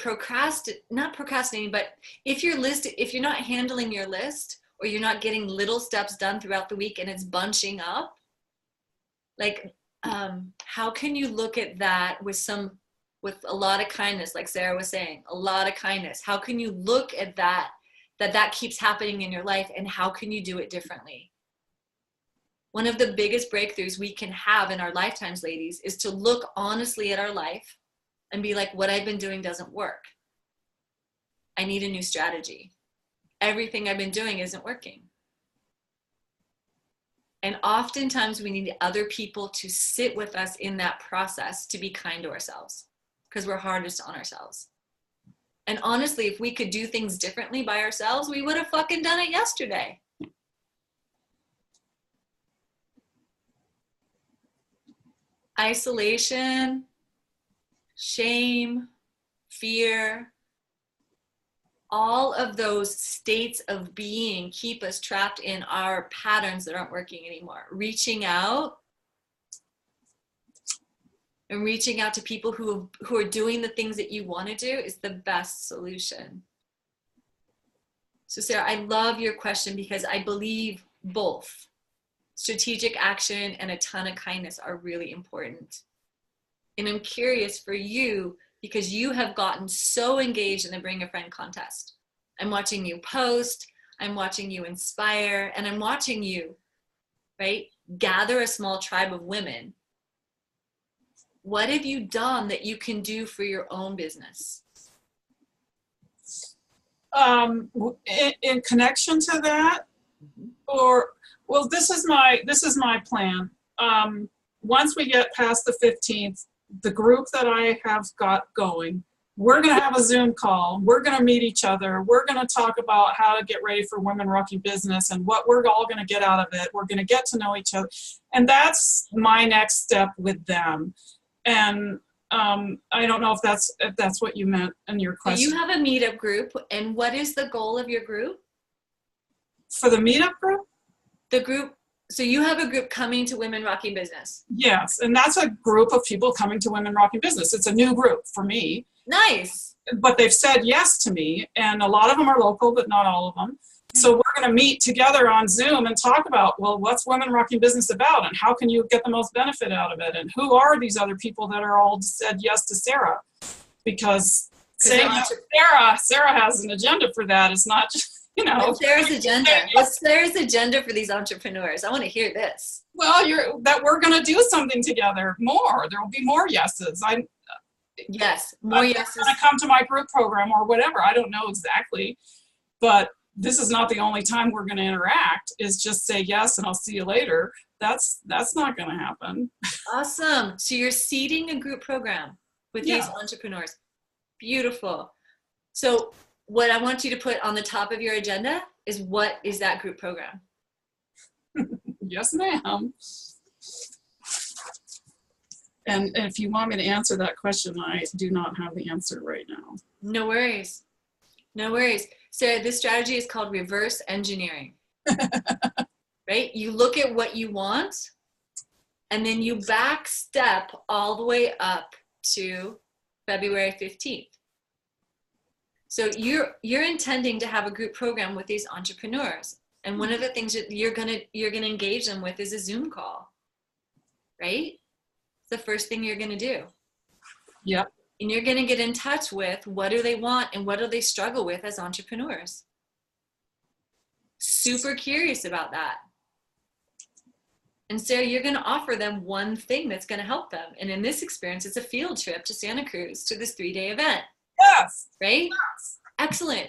not procrastinating, but if you're not handling your list, or you're not getting little steps done throughout the week and it's bunching up, like, how can you look at that with a lot of kindness, like Sarah was saying, a lot of kindness? How can you look at that keeps happening in your life, and how can you do it differently? One of the biggest breakthroughs we can have in our lifetimes, ladies, is to look honestly at our life and be like, what I've been doing doesn't work. I need a new strategy. Everything I've been doing isn't working. And oftentimes we need other people to sit with us in that process to be kind to ourselves, because we're hardest on ourselves. And honestly, if we could do things differently by ourselves, we would have fucking done it yesterday. Isolation, shame, fear, all of those states of being keep us trapped in our patterns that aren't working anymore. Reaching out to people who are doing the things that you want to do is the best solution. So Sarah, I love your question, because I believe both strategic action and a ton of kindness are really important. And I'm curious for you, because you have gotten so engaged in the Bring a Friend contest. I'm watching you post, I'm watching you inspire, and I'm watching you, right, gather a small tribe of women. What have you done that you can do for your own business? In connection to that, this is my plan. Once we get past the 15th, the group that I have got going, we're going to have a Zoom call. We're going to meet each other. We're going to talk about how to get ready for Women Rocking Business and what we're all going to get out of it. We're going to get to know each other. And that's my next step with them. And I don't know if that's what you meant in your question. So you have a meetup group, and what is the goal of your group? For the meetup group? The group. So you have a group coming to Women Rocking Business. Yes, and that's a group of people coming to Women Rocking Business. It's a new group for me. Nice. But they've said yes to me, and a lot of them are local, but not all of them. So we're going to meet together on Zoom and talk about, well, what's Women Rocking Business about, and how can you get the most benefit out of it, and who are these other people that are all said yes to Sarah? Because saying yes to Sarah has an agenda for that. It's not just, What's Sarah's agenda? What's Sarah's agenda for these entrepreneurs? I want to hear this. Well, that we're going to do something together more. There will be more yeses. Yes, more yeses. Going to come to my group program or whatever. I don't know exactly, but this is not the only time we're going to interact. Is just say yes and I'll see you later. That's not going to happen. Awesome. So you're seeding a group program with these entrepreneurs. Beautiful. So what I want you to put on the top of your agenda is, what is that group program? Yes, ma'am. And if you want me to answer that question, I do not have the answer right now. No worries. No worries. So this strategy is called reverse engineering. Right? You look at what you want, and then you back step all the way up to February 15th. So you're intending to have a group program with these entrepreneurs. And one of the things that you're gonna engage them with is a Zoom call, right? It's the first thing you're gonna do. Yep. And you're gonna get in touch with what do they want and what do they struggle with as entrepreneurs. Super curious about that. And so you're gonna offer them one thing that's gonna help them. And in this experience, it's a field trip to Santa Cruz to this 3-day event. Yes. Right? Yes. Excellent.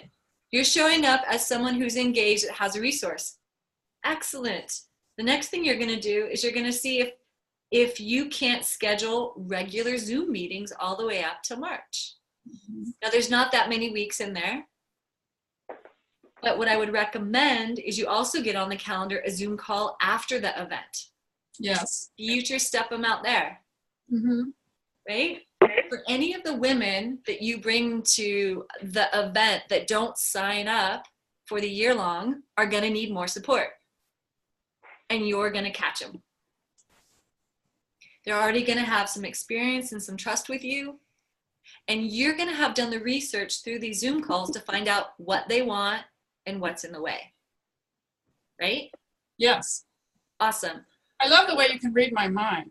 You're showing up as someone who's engaged that has a resource. Excellent. The next thing you're going to do is you're going to see if you can't schedule regular Zoom meetings all the way up to March. Now, there's not that many weeks in there. But what I would recommend is you also get on the calendar a Zoom call after the event. Yes. Future step them out there. Mm-hmm. Right? For any of the women that you bring to the event that don't sign up for the year long are going to need more support. And you're going to catch them. They're already going to have some experience and some trust with you. And you're going to have done the research through these Zoom calls to find out what they want and what's in the way. Right? Yes. Awesome. I love the way you can read my mind.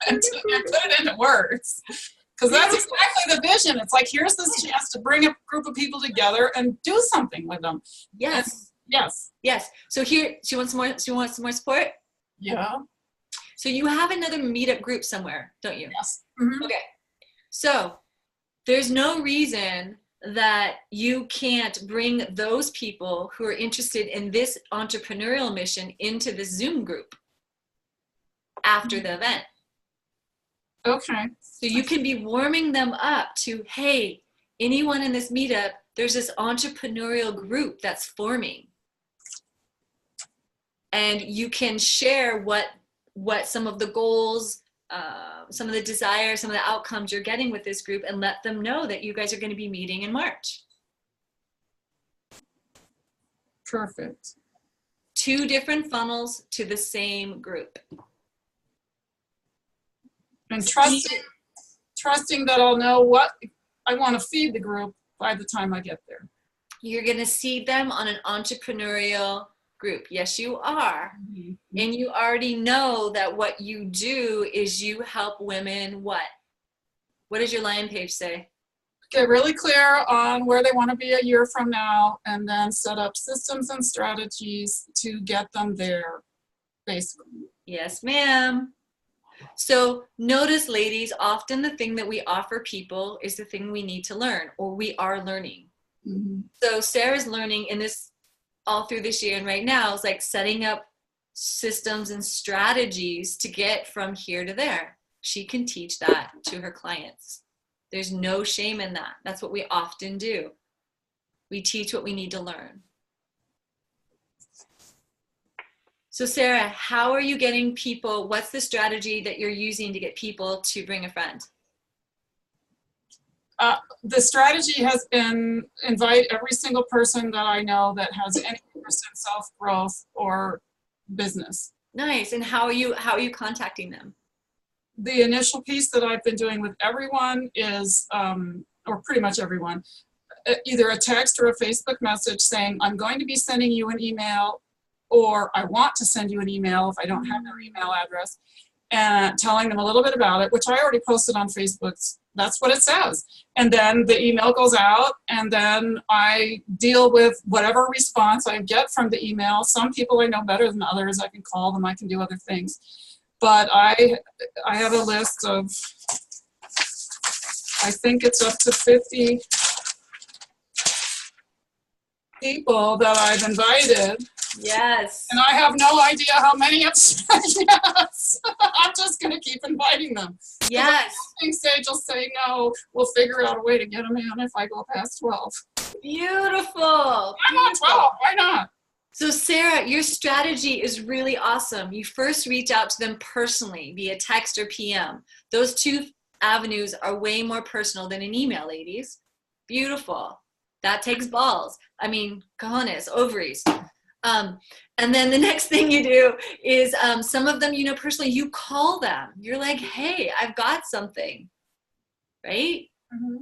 And put it into words, because that's exactly the vision. It's like, here's this chance to bring a group of people together and do something with them. Yes. And yes. So here, she wants some more support. Yeah. So you have another meetup group somewhere, don't you? Yes. Mm-hmm. Okay. So there's no reason that you can't bring those people who are interested in this entrepreneurial mission into the Zoom group after the event. Okay. So you can be warming them up to, hey, anyone in this meetup, there's this entrepreneurial group that's forming. And you can share what some of the goals, some of the desires, some of the outcomes you're getting with this group and let them know that you guys are going to be meeting in March. Perfect. 2 different funnels to the same group. And trusting that I'll know what I want to feed the group by the time I get there. You're going to seed them on an entrepreneurial group. Yes, you are. Mm-hmm. And you already know that what you do is you help women what? What does your Lion page say? Get really clear on where they want to be a year from now, and then set up systems and strategies to get them there, basically. Yes, ma'am. So notice, ladies, often the thing that we offer people is the thing we need to learn, or we are learning. Mm-hmm. So Sarah's learning in this all through this year and right now is like setting up systems and strategies to get from here to there. She can teach that to her clients. There's no shame in that. That's what we often do. We teach what we need to learn. So Sarah, how are you getting people, what's the strategy that you're using to get people to bring a friend? The strategy has been invite every single person that I know that has any interest in self-growth or business. Nice. And how are you contacting them? The initial piece that I've been doing with everyone is, or pretty much everyone, either a text or a Facebook message saying, I'm going to be sending you an email, or I want to send you an email if I don't have their email address, and telling them a little bit about it, which I already posted on Facebook. That's what it says. And then the email goes out, and then I deal with whatever response I get from the email. Some people I know better than others. I can call them, I can do other things. But I have a list of, I think it's up to 50 people that I've invited. Yes. And I have no idea how many have said yes. I'm just going to keep inviting them. Yes. I think Sage will say no. We'll figure out a way to get them in if I go past 12. Beautiful. I'm on 12. Why not? So Sarah, your strategy is really awesome. You first reach out to them personally via text or PM. Those 2 avenues are way more personal than an email, ladies. Beautiful. That takes balls. I mean, cojones, ovaries. And then the next thing you do is some of them, you know, personally, you call them. You're like, hey, I've got something, right?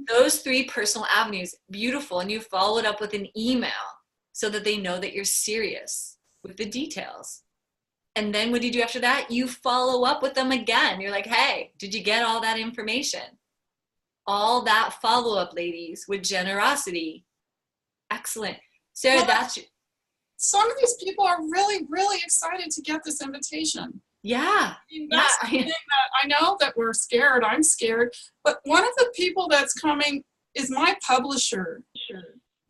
Those 3 personal avenues, beautiful. And you followed up with an email so that they know that you're serious with the details. And then what do you do after that? You follow up with them again. You're like, hey, did you get all that information? All that follow-up, ladies, with generosity. Excellent. Sarah, Well, some of these people are really, really excited to get this invitation. Yeah. I mean, that's the thing that I know that we're scared. I'm scared. But one of the people that's coming is my publisher.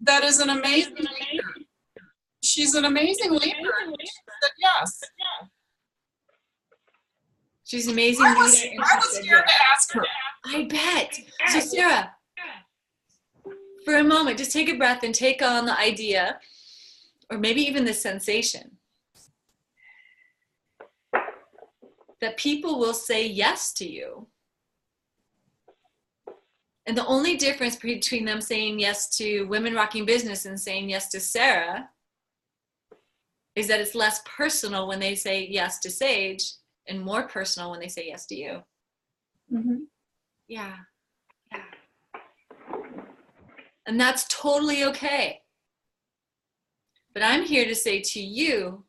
That is an amazing leader. She's an amazing leader. She said yes. She's an amazing I was leader. scared to ask her. I bet. So Sarah, for a moment, just take a breath and take on the idea, or maybe even the sensation, that people will say yes to you. And the only difference between them saying yes to Women Rocking Business and saying yes to Sarah is that it's less personal when they say yes to Sage and more personal when they say yes to you. Yeah. And that's totally okay. But I'm here to say to you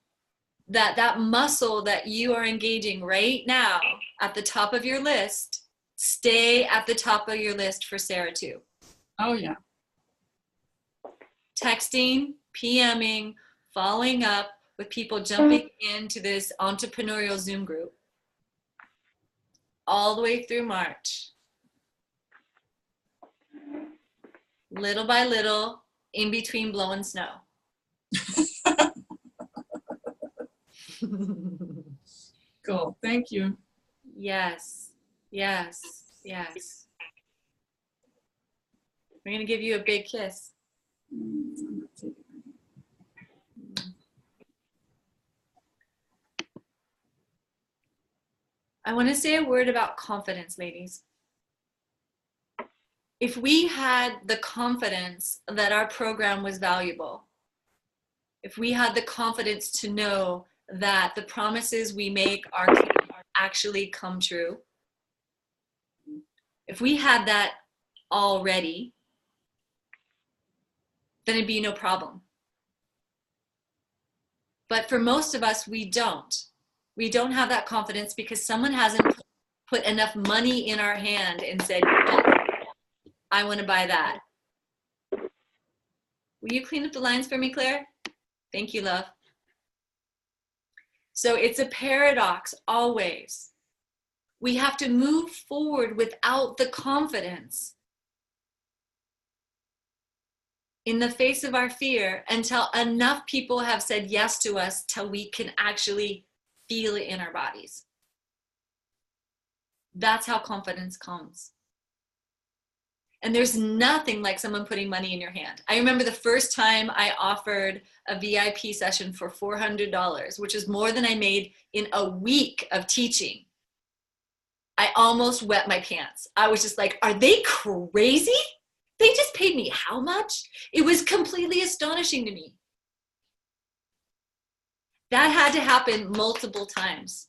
that that muscle that you are engaging right now at the top of your list, stay at the top of your list for Sarah too. Oh, yeah. Texting, PMing, following up with people jumping into this entrepreneurial Zoom group all the way through March. Little by little, in between blowing snow. Cool. Thank you. Yes. We're going to give you a big kiss. I want to say a word about confidence, ladies. If we had the confidence that our program was valuable, if we had the confidence to know that the promises we make are actually come true, if we had that already, then it'd be no problem. But for most of us, we don't. We don't have that confidence because someone hasn't put enough money in our hand and said, I want to buy that. Will you clean up the lines for me, Claire? Thank you, love. So it's a paradox always. We have to move forward without the confidence in the face of our fear until enough people have said yes to us till we can actually feel it in our bodies. That's how confidence comes. And there's nothing like someone putting money in your hand. I remember the first time I offered a VIP session for $400, which is more than I made in a week of teaching. I almost wet my pants. I was just like, are they crazy? They just paid me how much? It was completely astonishing to me. That had to happen multiple times.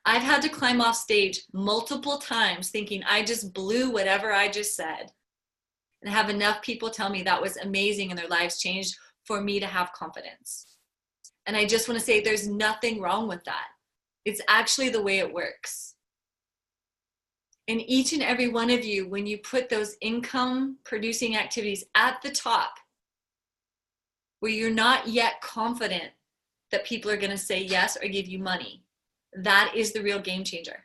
I've had to climb off stage multiple times thinking I just blew whatever I just said, and have enough people tell me that was amazing and their lives changed for me to have confidence. And I just want to say there's nothing wrong with that. It's actually the way it works. And each and every one of you, when you put those income producing activities at the top, where you're not yet confident that people are going to say yes or give you money, that is the real game changer.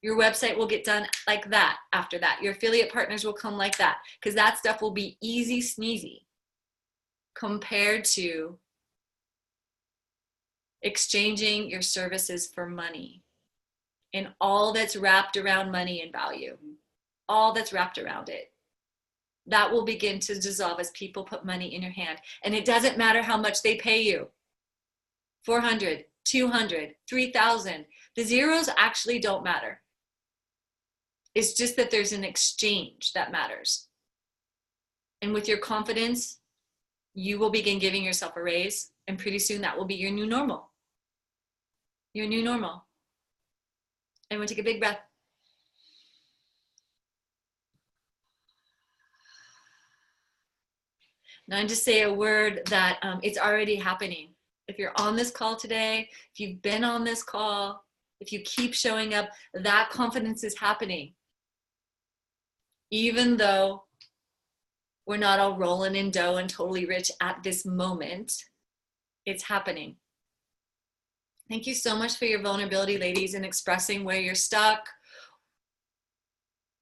Your website will get done like that after that. Your affiliate partners will come like that, because that stuff will be easy sneezy compared to exchanging your services for money and all that's wrapped around money and value, all that's wrapped around it. That will begin to dissolve as people put money in your hand. And it doesn't matter how much they pay you. 400, 200, 3,000. The zeros actually don't matter. It's just that there's an exchange that matters. And with your confidence, you will begin giving yourself a raise, and pretty soon that will be your new normal. Your new normal. And we'll take a big breath. Now just say a word that it's already happening. If you're on this call today, if you've been on this call, if you keep showing up, that confidence is happening. Even though we're not all rolling in dough and totally rich at this moment, it's happening. Thank you so much for your vulnerability, ladies, and expressing where you're stuck,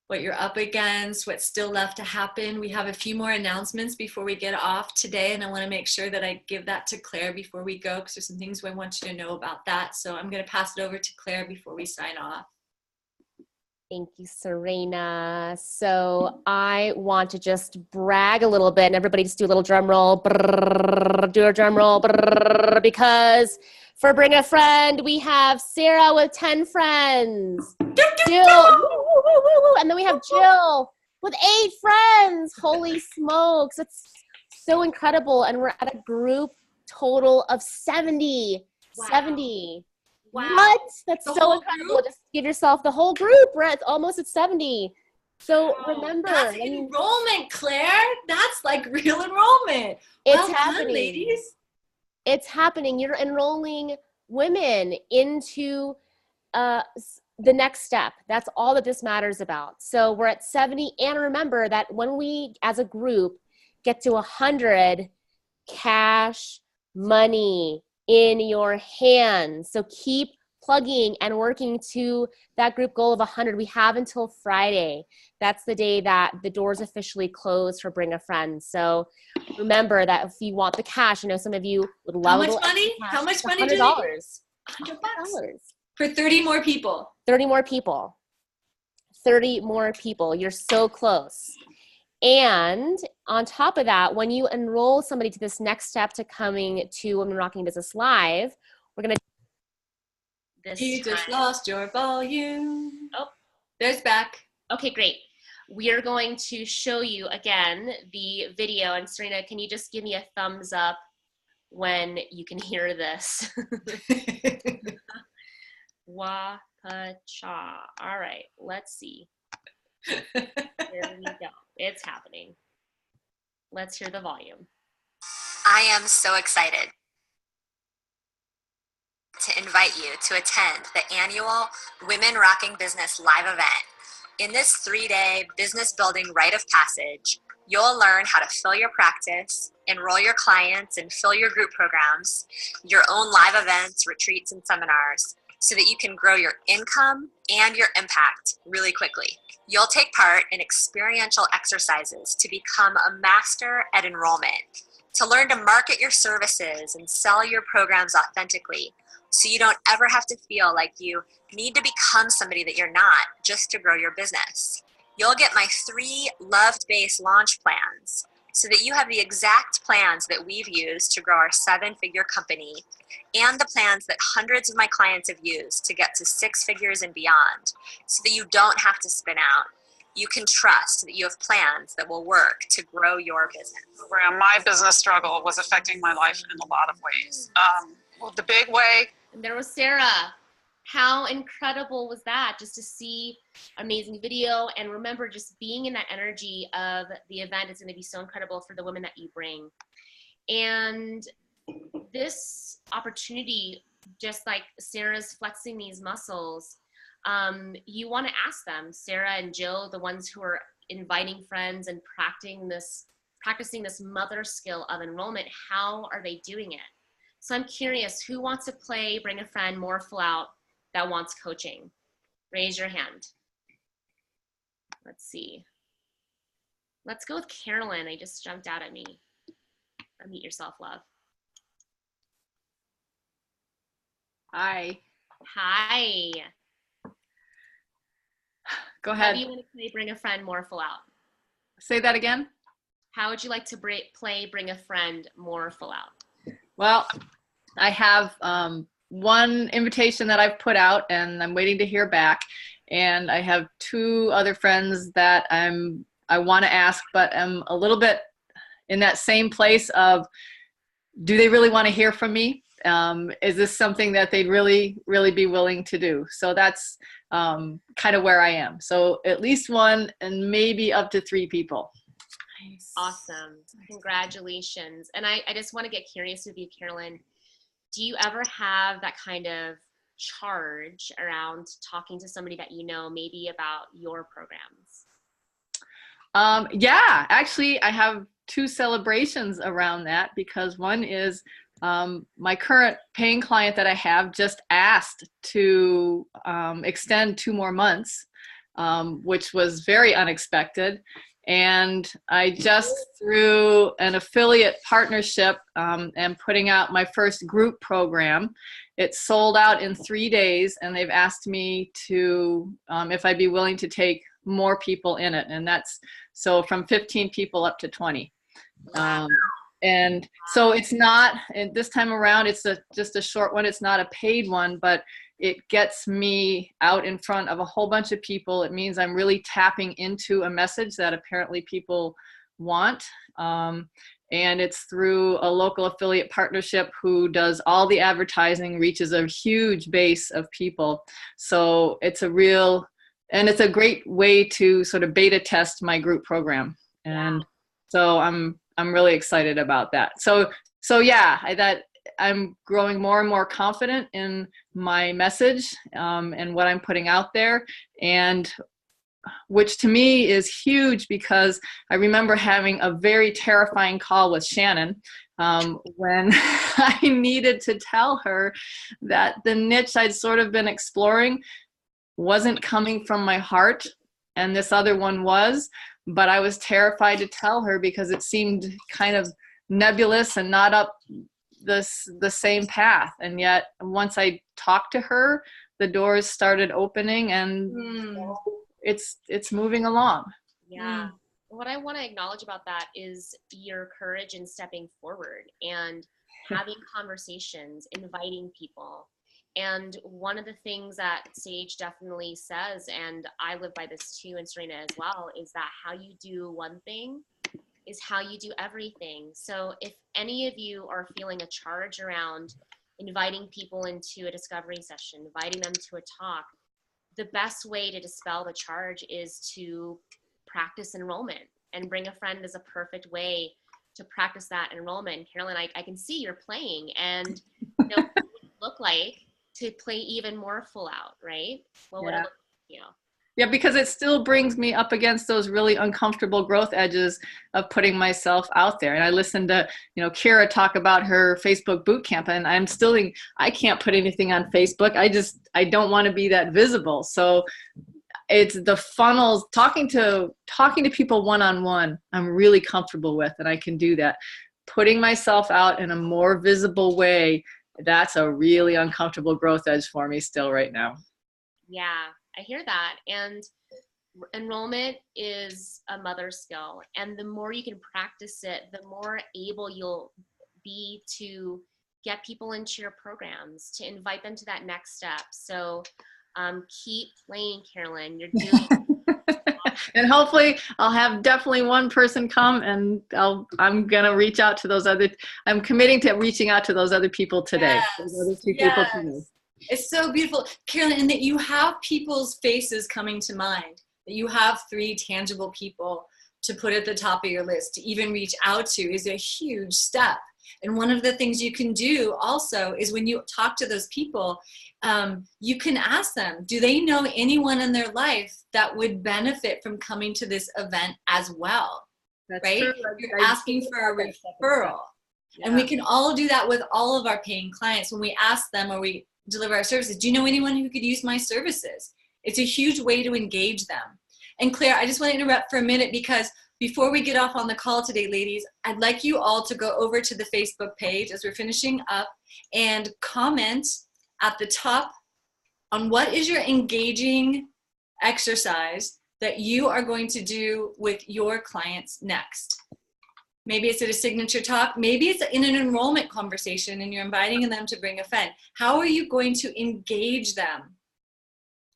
what you're up against, what's still left to happen. We have a few more announcements before we get off today, and I want to make sure that I give that to Claire before we go, because there's some things I want you to know about that. So I'm going to pass it over to Claire before we sign off. Thank you, Serena. So I want to just brag a little bit, and everybody just do a little drum roll. Brrr, do a drum roll, brrr, because for Bring a Friend, we have Sarah with 10 friends. Jill, and then we have Jill with 8 friends. Holy smokes, it's so incredible. And we're at a group total of 70. Wow. 70. Wow. What? That's so incredible. Group? Just give yourself the whole group. We're almost at 70. So remember. That's enrollment, Claire. That's like real enrollment. It's happening. Done, ladies. It's happening. You're enrolling women into the next step. That's all that this matters about. So we're at 70. And remember that when we, as a group, get to 100, cash, money in your hands. So keep plugging and working to that group goal of 100. We have until Friday. That's the day that the doors officially close for Bring a Friend. So remember that if you want the cash, I know some of you would love How much money? How much money? $100. $100 for 30 more people. 30 more people. 30 more people. You're so close. And on top of that, when you enroll somebody to this next step to coming to Women Rocking Business Live, we're going to You just lost your volume. Oh, there's back. Okay, great. We are going to show you again the video. And Serena, can you just give me a thumbs up when you can hear this? Wapacha. All right, let's see. There we go. It's happening. Let's hear the volume. I am so excited to invite you to attend the annual Women Rocking Business Live event. In this 3-day business building rite of passage, you'll learn how to fill your practice, enroll your clients, and fill your group programs, your own live events, retreats, and seminars, so that you can grow your income and your impact really quickly. You'll take part in experiential exercises to become a master at enrollment, to learn to market your services and sell your programs authentically, so you don't ever have to feel like you need to become somebody that you're not just to grow your business. You'll get my 3 loved-based launch plans so that you have the exact plans that we've used to grow our 7-figure company and the plans that hundreds of my clients have used to get to 6 figures and beyond, so that you don't have to spin out. You can trust that you have plans that will work to grow your business. My business struggle was affecting my life in a lot of ways. The big way. And there was Sarah. How incredible was that? Just to see amazing video, and remember, just being in that energy of the event is going to be so incredible for the women that you bring. And this opportunity, just like Sarah's flexing these muscles, you want to ask them, Sarah and Jill, the ones who are inviting friends and practicing this mother skill of enrollment, how are they doing it? So I'm curious, who wants to play Bring a Friend more full out that wants coaching? Raise your hand. Let's see. Let's go with Carolyn. They just jumped out at me. Unmute yourself, love. Hi. Hi. Go How ahead. do you want to play Bring a Friend more full out? Say that again. How would you like to play Bring a Friend more full out? Well, I have one invitation that I've put out, and I'm waiting to hear back. And I have 2 other friends that I want to ask, but I'm a little bit in that same place of, do they really want to hear from me? Is this something that they'd really, really be willing to do? So that's kind of where I am. So at least 1 and maybe up to 3 people. Nice. Awesome. Congratulations. And I just want to get curious with you, Carolyn. Do you ever have that kind of charge around talking to somebody that you know, maybe about your programs? Yeah, actually, I have 2 celebrations around that, because one is my current paying client that I have just asked to extend 2 more months, which was very unexpected. And I just, through an affiliate partnership, am putting out my first group program. It sold out in 3 days, and they've asked me to, if I'd be willing to take more people in it. And that's so from 15 people up to 20. And so it's not, and this time around, it's just a short one. It's not a paid one, but it gets me out in front of a whole bunch of people. It means I'm really tapping into a message that apparently people want. And it's through a local affiliate partnership who does all the advertising, reaches a huge base of people. So it's a great way to sort of beta test my group program. And so I'm really excited about that. So yeah, I'm growing more and more confident in my message and what I'm putting out there, and which to me is huge, because I remember having a very terrifying call with Shannon when I needed to tell her that the niche I'd sort of been exploring wasn't coming from my heart, and this other one was, but I was terrified to tell her because it seemed kind of nebulous and not up the same path. And yet once I talked to her, the doors started opening, and it's moving along. Yeah. What I want to acknowledge about that is your courage in stepping forward and having conversations, inviting people. And one of the things that Sage definitely says, and I live by this too, and Serena as well, is that how you do one thing is how you do everything. So if any of you are feeling a charge around inviting people into a discovery session, inviting them to a talk, the best way to dispel the charge is to practice enrollment, and bring a friend is a perfect way to practice that enrollment. Carolyn, I can see you're playing, and what would it look like to play even more full out, right? What would it look like, Yeah, because it still brings me up against those really uncomfortable growth edges of putting myself out there. And I listened to, Kira talk about her Facebook boot camp, and I'm still thinking, I can't put anything on Facebook. I don't want to be that visible. So it's the funnels, talking to people one-on-one, I'm really comfortable with, and I can do that. Putting myself out in a more visible way, that's a really uncomfortable growth edge for me still right now. Yeah, I hear that. And enrollment is a mother skill. And the more you can practice it, the more able you'll be to get people into your programs, to invite them to that next step. So keep playing, Carolyn. You're doing And hopefully I'll have definitely one person come, and I'm going to reach out to those I'm committing to reaching out to those other people today. Yes. Those other 2 people today. It's so beautiful, Carolyn, and that you have people's faces coming to mind, that you have 3 tangible people to put at the top of your list, to even reach out to, is a huge step. And one of the things you can do also is when you talk to those people, you can ask them, do they know anyone in their life that would benefit from coming to this event as well? That's right? true. You're asking for a referral. Yeah. And we can all do that with all of our paying clients. When we ask them or we deliver our services, do you know anyone who could use my services? It's a huge way to engage them. And Claire, I just want to interrupt for a minute, because before we get off on the call today, ladies, I'd like you all to go over to the Facebook page as we're finishing up and comment at the top on what is your engaging exercise that you are going to do with your clients next. Maybe it's at a signature talk. Maybe it's in an enrollment conversation and you're inviting them to bring a friend. How are you going to engage them?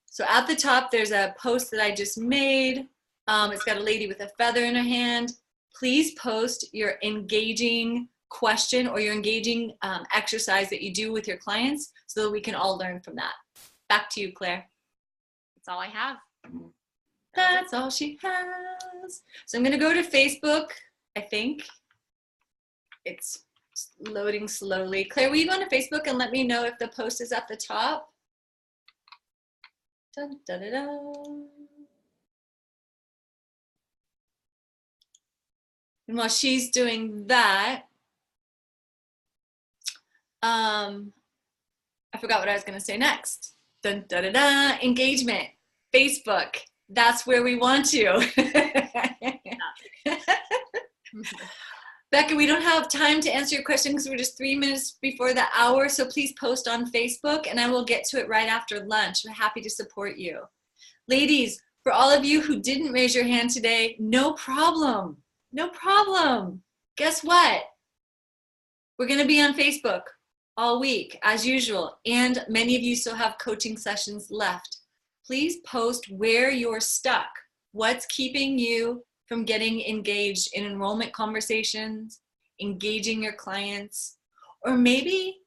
So at the top, there's a post that I just made. It's got a lady with a feather in her hand. Please post your engaging question or your engaging exercise that you do with your clients so that we can all learn from that. Back to you, Claire. That's all I have. That's all she has. So I'm going to go to Facebook, I think. It's loading slowly. Claire, will you go to Facebook and let me know if the post is at the top? Dun, da, da, da. And while she's doing that, I forgot what I was going to say next. Dun, da, da, da. Engagement. Facebook. That's where we want you. Becca, we don't have time to answer your question because we're just 3 minutes before the hour, so please post on Facebook and I will get to it right after lunch. We're happy to support you. Ladies, for all of you who didn't raise your hand today, no problem. No problem. Guess what? We're going to be on Facebook all week as usual, and many of you still have coaching sessions left. Please post where you're stuck. What's keeping you from getting engaged in enrollment conversations, engaging your clients, or maybe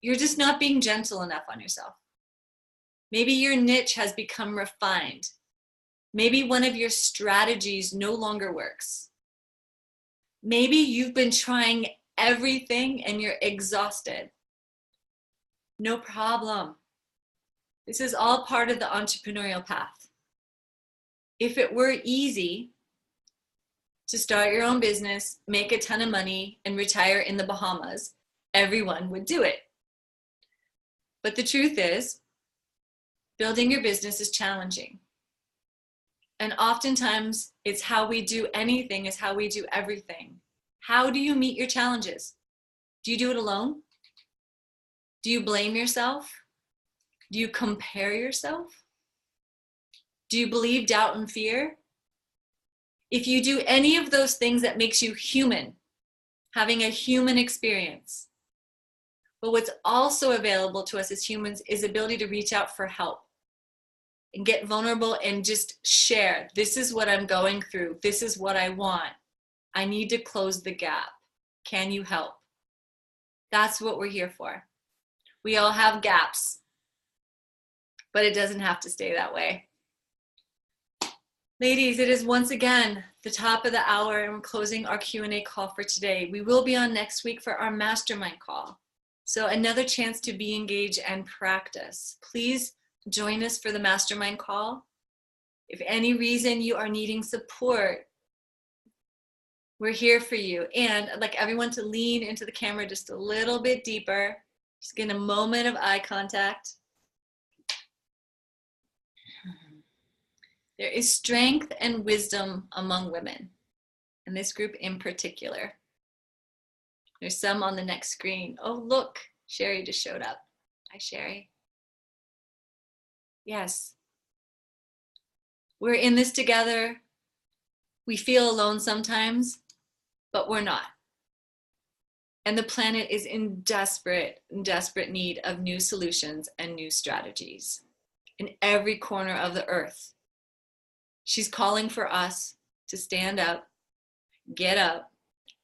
you're just not being gentle enough on yourself. Maybe your niche has become refined. Maybe one of your strategies no longer works. Maybe you've been trying everything and you're exhausted. No problem. This is all part of the entrepreneurial path. If it were easy to start your own business, make a ton of money, and retire in the Bahamas, everyone would do it. But the truth is, building your business is challenging. And oftentimes, it's how we do anything is how we do everything. How do you meet your challenges? Do you do it alone? Do you blame yourself? Do you compare yourself? Do you believe doubt and fear? If you do any of those things, that makes you human, having a human experience. But what's also available to us as humans is the ability to reach out for help and get vulnerable and just share. This is what I'm going through. This is what I want. I need to close the gap. Can you help? That's what we're here for. We all have gaps, but it doesn't have to stay that way. Ladies, it is once again the top of the hour and we're closing our Q&A call for today. We will be on next week for our mastermind call. So another chance to be engaged and practice. Please join us for the mastermind call. If any reason you are needing support, we're here for you. And I'd like everyone to lean into the camera just a little bit deeper. Just get a moment of eye contact. There is strength and wisdom among women, and this group in particular. There's some on the next screen. Oh, look, Sherry just showed up. Hi, Sherry. Yes. We're in this together. We feel alone sometimes, but we're not. And the planet is in desperate need of new solutions and new strategies in every corner of the earth. She's calling for us to stand up, get up,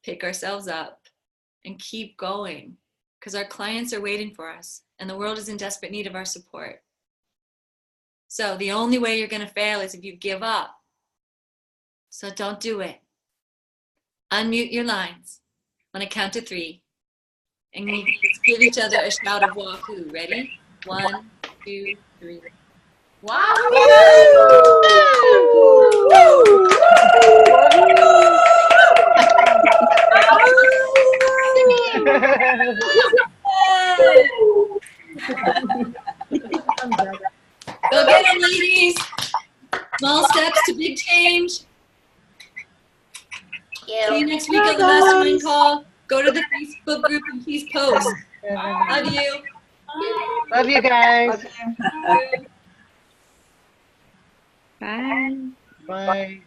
pick ourselves up, and keep going because our clients are waiting for us and the world is in desperate need of our support. So the only way you're going to fail is if you give up. So don't do it. Unmute your lines on a count to 3 and let's give each other a shout of wahoo. Ready? 1, 2, 3. Wahoo! Go get it, ladies. Small steps to big change. See you next week on the mastermind call. Go to the Facebook group and please post. Love you. Love you guys. Bye. Bye.